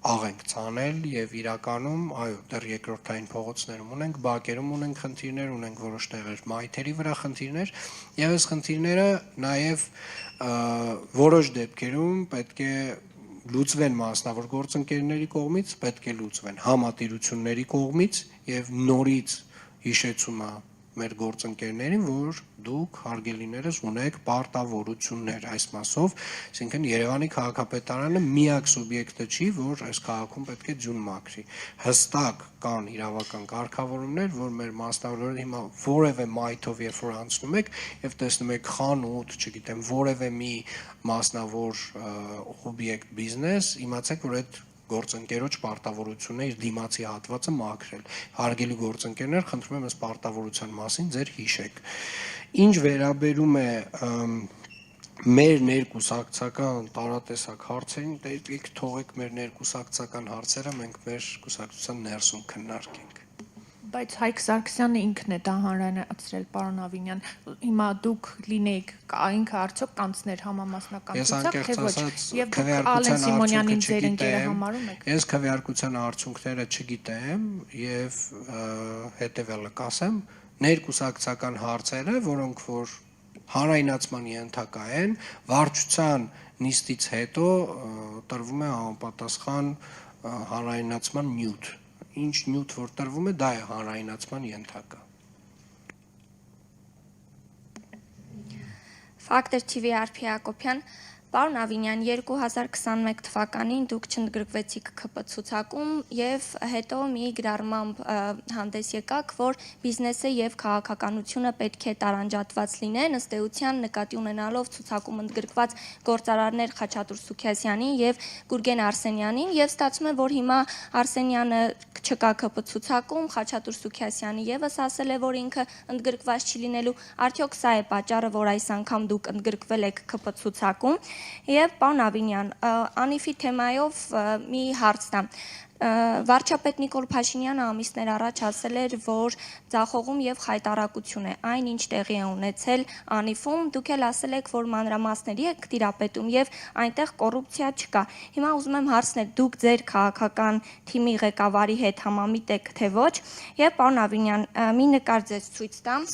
աղենք ցանել եւ իրականում, այո, դեռ երկրորդային փողոցներում ունենք, բակերում ունենք խնդիրներ, ունենք որոշ տեղեր մայթերի վրա խնդիրներ եւ այս խնդիրները նաեւ որոշ դեպքերում պետք է լուծվեն մասնավոր գործընկերների կողմից, պետք է լուծվեն համատիրությունների կողմից եւ նորից հիշեցումը մեր գործընկերներին, որ դուք հարգելիներս ունեք պարտավորություններ այս մասով, այսինքն Երևանի քաղաքապետարանը միակ սուբյեկտը չի, որ այս քաղաքում պետք է ձյուն մաքրի։ Հստակ կան իրավական կարգավորումներ, որ մեր մասնավորները հիմա որևէ մայթով երբ որ անցնում եք եւ տեսնում եք խանութ, չգիտեմ, որևէ մի մասնավոր օբյեկտ բիզնես, իմացեք, որ այդ գործընկերոջ պարտավորությունն է իր դիմացի հատվածը մաքրել։ Հարգելի գործընկերներ, խնդրում եմ այս պարտավորության մասին ձեր հիշեք։ Ինչ վերաբերում է մեր ներկուսակցական տարատեսակ հարցերին, դեպք թողեք մեր ներկուսակցական հարցերը մենք մեր կուսակցության ներսում քննարկենք։ Բայց Հայկ Սարգսյանը ինքն է դա հանրայնացրել, պարոն Ավինյան։ Հիմա դուք լինեիք, ինքը արդյոք կանցներ համամասնական ցուցակ, թե ոչ։ Եվ դուք Ալեն Սիմոնյանին ձեր ընկերը համարում եք։ Ես քվեարկության արդյունքները չգիտեմ եւ հետեւյալը կասեմ, ներկուսակցական հարցերը, որոնք որ հանրայնացման ենթակա են, վարչության նիստից հետո տրվում է համապատասխան հանրայնացման նյութ։ Ինչ նյութ որ տրվում է, դա է հանրայնացման ենթակա։ Factor TV Արփի Հակոբյան, պարոն Ավինյան, 2021 թվականին դուք չընդգրկվեցիք ՔՊ ցուցակում եւ հետո մի գրառմամբ հանդես եկաք, որ բիզնեսը եւ քաղաքականությունը պետք է տարանջատված լինեն, ըստ էության նկատի ունենալով ցուցակում ընդգրկված գործարարներ Խաչատուր Սուքիասյանին եւ Գուրգեն Արսենյանին եւ ստացվում է, որ հիմա Արսենյանը չկա ՔՊ ցուցակում, Խաչատուր Սուքիասյանը եւս ասել է, որ ինքը ընդգրկված չի լինելու, արդյոք սա է պատճառը, որ այս անգամ դուք ընդգրկվել եք ՔՊ ցուցակում։ Եվ պարոն Ավինյան, Անիֆի թեմայով մի հարց տամ։ Վարչապետ Նիկոլ Փաշինյանը ամիսներ առաջ ասել էր, որ ձախողում եւ խայտարակություն է այն, ինչ տեղի է ունեցել Անիֆում, դուք էլ ասել եք, որ մանրամասների եք տիրապետում եւ այնտեղ կոռուպցիա չկա։ Հիմա ուզում եմ հարցնել, դուք ձեր քաղաքական թիմի ղեկավարի հետ համամիտ եք, թե ոչ։ Եվ պարոն Ավինյան, մի նկար ձեզ ցույց տամ,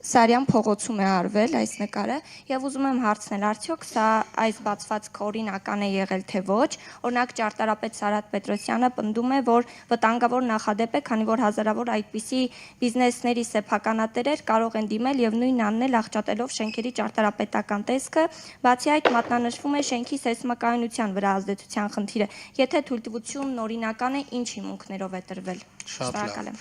Սարյան փողոցում է արվել այս նկարը եւ ուզում եմ հարցնել, արդյոք սա այս բացվածքը օրինական է եղել թե ոչ։ Օրինակ ճարտարապետ Սարհատ Պետրոսյանը պնդում է, որ վտանգավոր նախադեպ է, քանի որ հազարավոր այդպիսի բիզնեսների սեփականատերեր կարող են դիմել եւ նույն աննել աղճատելով շենքերի ճարտարապետական տեսքը։ Բացի այդ մատնանշվում է շենքի սեյսմակայունության վրա ազդեցության խնդիրը։ Եթե թույլտվությունն օրինական է, ինչ հիմունքներով է տրվել։ Շնորհակալ եմ։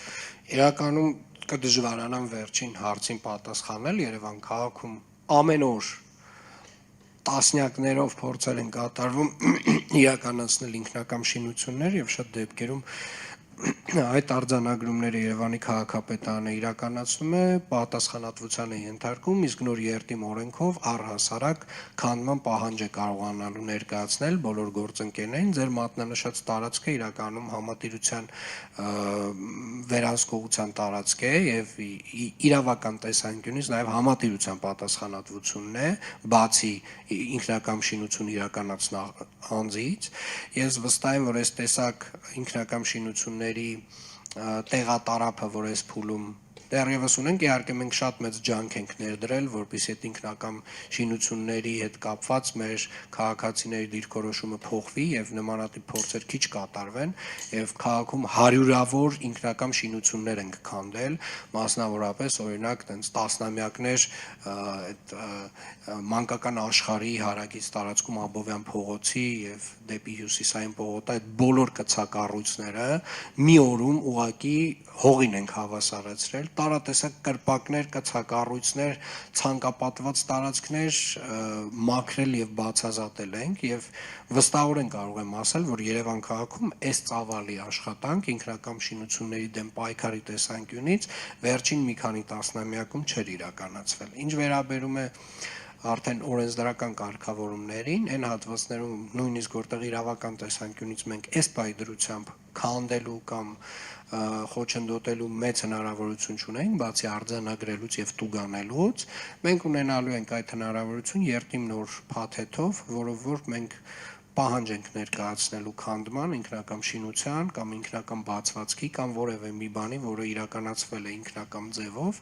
Իրականում կդժվարանամ վերջին հարցին պատասխանել։ Երևան քաղաքում ամեն օր տասնյակներով փորձեր են կատարվում իրականացնել ինքնակամ շինություններ եւ շատ դեպքերում այդ արձանագրումները Երևանի քաղաքապետարանը իրականացնում է, պատասխանատվության է ենթարկում, իսկ նոր երթի օրենքով առհասարակ քանդման պահանջ է կարողանալու ներկայացնել բոլոր գործընկերներին։ Ձեր մատնանշած տարածքը իրականում համատիրության վերահսկողության տարածք է եւ իրավական տեսանկյունից նաեւ համատիրության պատասխանատվությունն է, բացի ինքնակամ շինություն իրականացնող անձից։ Ես վստահ եմ, որ այս տեսակ ինքնակամ շինությունների տեղատարափը, որ այս փուլում դեռևս ունենք, իհարկե մենք շատ մեծ ջանք ենք ներդրել, որպեսզի այդ ինքնակամ շինությունների հետ կապված մեր քաղաքացիների դիրքորոշումը փոխվի եւ նմանատիպ փորձեր քիչ կատարվեն եւ քաղաքում հարյուրավոր ինքնակամ շինություններ ենք քանդել, մասնավորապես օրինակ տենց տասնամյակներ այդ մանկական աշխարհի հարակից տարածքում Աբովյան փողոցի եւ դեպի հյուսիսային պողոտա այդ բոլոր կցակառույցները մի օրում ուղակի հողին ենք հավասարացրել, տարատեսակ կրպակներ, կցակառույցներ, ցանկապատված տարածքներ մաքրել եւ բացազատել ենք եւ վստահորեն կարող եմ ասել, որ Երևան քաղաքում այս ծավալի աշխատանք ինքնակամ շինությունների դեմ պայքարի տեսանկյունից վերջին մի քանի տասնամյակում չէր իրականացվել։ Ինչ վերաբերում է արդեն օրենսդրական կարգավորումներին, այն հատվածներում նույնիսկ որտեղ իրավական տեսանկյունից մենք այս պայդրությամբ քանդելու կամ խոչընդոտելու մեծ հնարավորություն չունենք, բացի արձանագրելուց եւ տուգանելուց, մենք ունենալու ենք այդ հնարավորություն երթիմ նոր փաթեթով, որով որ մենք պահանջ ենք ներկայացնելու քանդման, ինքնակամ շինության կամ ինքնակամ բացվածքի կամ որևէ մի բանի, որը իրականացվել է ինքնակամ ձևով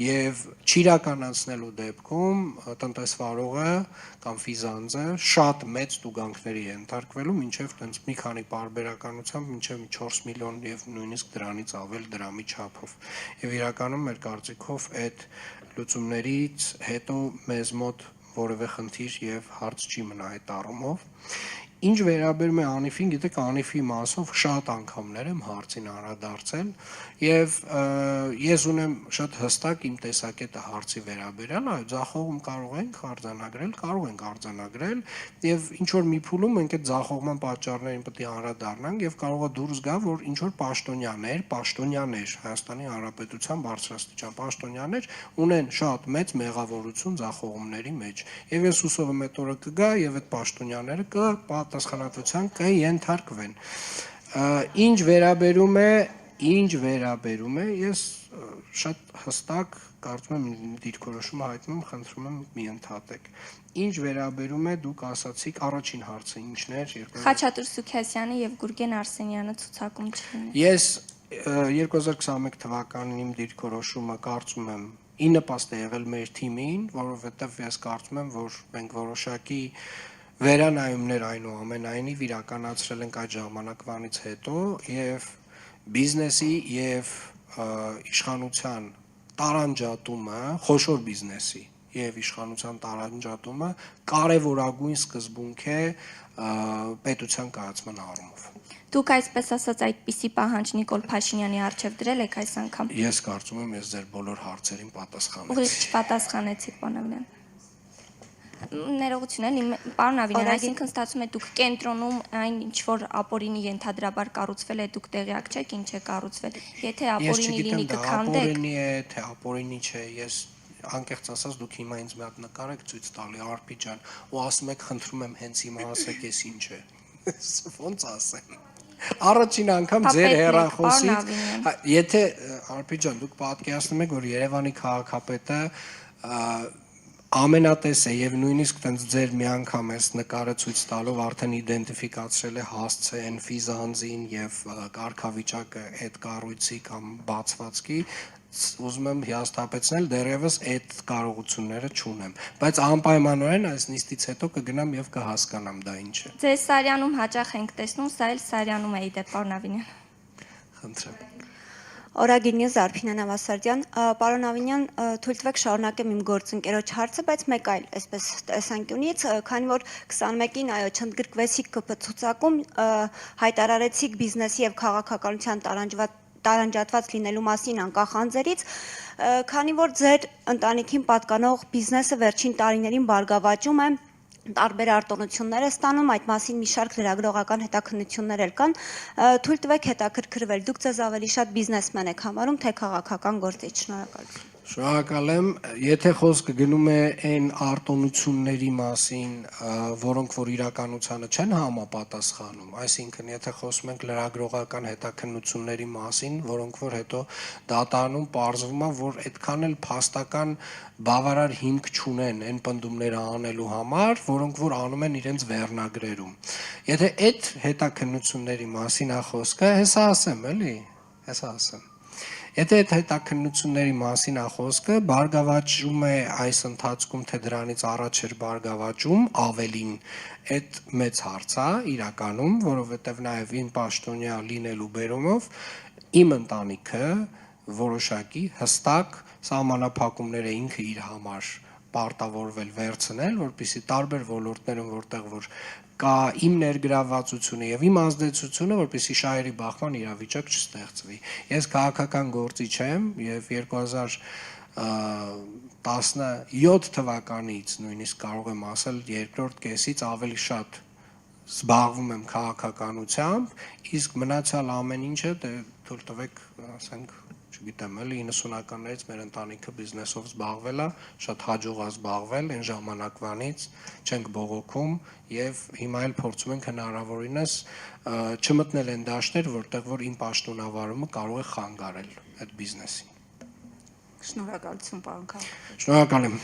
եւ չիրականացնելու դեպքում տնտեսվարողը կամ ֆիզանձը շատ մեծ տուգանքների է ենթարկվելու, մինչեւ տենց մի քանի պարբերականությամբ մինչեւ 4 միլիոն եւ նույնիսկ դրանից ավել դրամի չափով։ Եվ իրականում մեր կարծիքով այդ լուծումներից հետո մեզ մոտ որևէ խնդիր եւ հարց չի մնա այդ առումով։ Ինչ վերաբերում է Անիֆին, գիտեք, Անիֆի մասով շատ անգամներ եմ հարցին անդրադարձել եւ ես ունեմ շատ հստակ իմ տեսակետը հարցի վերաբերյալ, այո, ձախողում կարող ենք արձանագրել եւ ինչ որ մի փուլում մենք այդ ձախողման պատճառներին պետք է անդրադառնանք եւ կարող է դուրս գա, որ ինչ որ պաշտոնյաներ Հայաստանի Հանրապետության բարձրաստիճան պաշտոնյաներ ունեն շատ մեծ մեղավորություն ձախողումների մեջ եւ ես հուսով եմ այդ օրը կգա եւ այդ պաշտոնյաները պատասխանատվության կենթարկվեն։ Ինչ վերաբերում է, ես շատ հստակ կարծում եմ դիրքորոշումը հայտնում, խնդրում եմ մի ընդհատեք։ Ինչ վերաբերում է, դուք ասացիք առաջին հարցը ինչն էր, Խաչատուր Սուքիասյանը եւ Գուրգեն Արսենյանը ցուցակում չլինեն։ Ես 2021 թվականին իմ դիրքորոշումը կարծում եմ ի նպաստ է եղել մեր թիմին, որովհետեւ ես կարծում եմ, որ մենք որոշակի վերանայումներ այնուամենայնիվ իրականացրել ենք այդ ժամանակվանից հետո եւ բիզնեսի եւ իշխանության տարանջատումը, խոշոր բիզնեսի եւ իշխանության տարանջատումը կարեւորագույն սկզբունք է պետության կայացման առումով։ Դուք այսպես ասած այդպիսի պահանջ Նիկոլ Փաշինյանի առջև դրել եք այս անգամ։ Ես կարծում եմ, ես ձեր բոլոր հարցերին պատասխանեցի։ Ուղիղ չպատասխանեցիք, պարոն Ավինյան։ Ներողություն էլի, պարոն Ավինյան, այսինքն ստացվում է դուք կենտրոնում այն ինչ որ ապօրինի ենթադրաբար կառուցվել է, դուք տեղյակ չեք ինչ է կառուցվել։ Եթե ապօրինի լինի կքանդեք։ Ապօրինի է, թե ապօրինի չէ, ես անկեղծ ասած դուք հիմա ինձ մի հատ նկար եք ցույց տալի Արփի ջան, ու ասում եք խնդրում եմ հենց հիմա ասեք էս ինչ է։ Ոնց ասեմ։ Առաջին անգամ ձեր հեռախոսից, եթե Արփի ջան, դուք պատկերացնում եք, որ Երևանի քաղաքապետը ամենատես է եւ նույնիսկ տենց ձեր մի անգամ էս նկարը ցույց տալով արդեն իդենտիֆիկացրել է հասցեն, ֆիզանձին եւ կարգավիճակը այդ կառույցի կամ բացվածքի, ուզում եմ հիասթափեցնել, դեռևս այդ կարողությունները չունեմ, բայց անպայմանորեն այս նիստից հետո կգնամ եւ կհասկանամ դա ինչ է։ Ձեզ Սարյանում հաճախ ենք տեսնում, սա էլ Սարյանում է իդեպ, պարոն Ավինյան։ Խնդրեմ։ Օրագիր Նյուզ Արփինե Նավասարդյան, պարոն Ավինյան, թույլ տվեք շարունակեմ իմ գործընկերոջ հարցը, բայց մեկ այլ այսպես տեսանկյունից, քանի որ 21-ին այո չընդգրկվեցիք ԿՊ ցուցակում, հայտարարեցիք բիզնեսի եւ քաղաքականության տարանջատված լինելու մասին անկախ անձերից, քանի որ ձեր ընտանիքին պատկանող բիզնեսը վերջին տարիներին բարգավաճում է, տարբեր արտոնություններ է ստանում, այդ մասին մի շարք լրագրողական հետաքննություններ էլ կան, թույլ տվեք հետաքրքրվել, դուք ձեզ ավելի շատ բիզնեսմեն եք համարում, թե քաղաքական գործիչ, շնորհակալություն։ Շնորհակալ եմ, եթե խոսքը գնում է այն արտոնությունների մասին, որոնք որ իրականությանը չեն համապատասխանում, այսինքն եթե խոսում ենք լրագրողական հետաքննությունների մասին, որոնք որ հետո դատարանում պարզվում է, որ այդքան էլ փաստական բավարար հիմք չունեն այն պնդումները անելու համար, որոնք որ անում են իրենց վերնագրերում։ Եթե այդ հետաքննությունների մասին է խոսքը, հեսա ասեմ, էլի, հեսա ասեմ։ Եթե այդ հետաքննությունների մասին է խոսքը, բարգավաճում է այս ընթացքում, թե դրանից առաջ էր բարգավաճում, ավելին այդ մեծ հարց է իրականում, որովհետև նաև իմ պաշտոնյա լինելու բերումով իմ ընտանիքը որոշակի հստակ սահմանափակումներ է ինքը իր համար պարտավորվել վերցնել, որպեսզի տարբեր ոլորտներում, որտեղ որ կա իմ ներգրավվածությունը եւ իմ ազդեցությունը, որպեսզի շահերի բախման իրավիճակ չստեղծվի։ Ես քաղաքական գործիչ եմ եւ 2017 թվականից նույնիսկ կարող եմ ասել երկրորդ կեսից ավելի շատ զբաղվում եմ քաղաքականությամբ, իսկ մնացյալ ամեն ինչը թույլ տվեք, ասենք, չգիտեմ, էլի 90-ականներից մեր ընտանիքը բիզնեսով զբաղվել է, շատ հաջող է զբաղվել այն ժամանակվանից, չենք բողոքում եւ հիմա էլ փորձում ենք հնարավորինս չմտնել այն դաշտեր, որտեղ որ իմ պաշտոնավարումը կարող է խանգարել այդ բիզնեսին։ Շնորհակալություն, պարոն Քաղաքապետ։ Շնորհակալ եմ։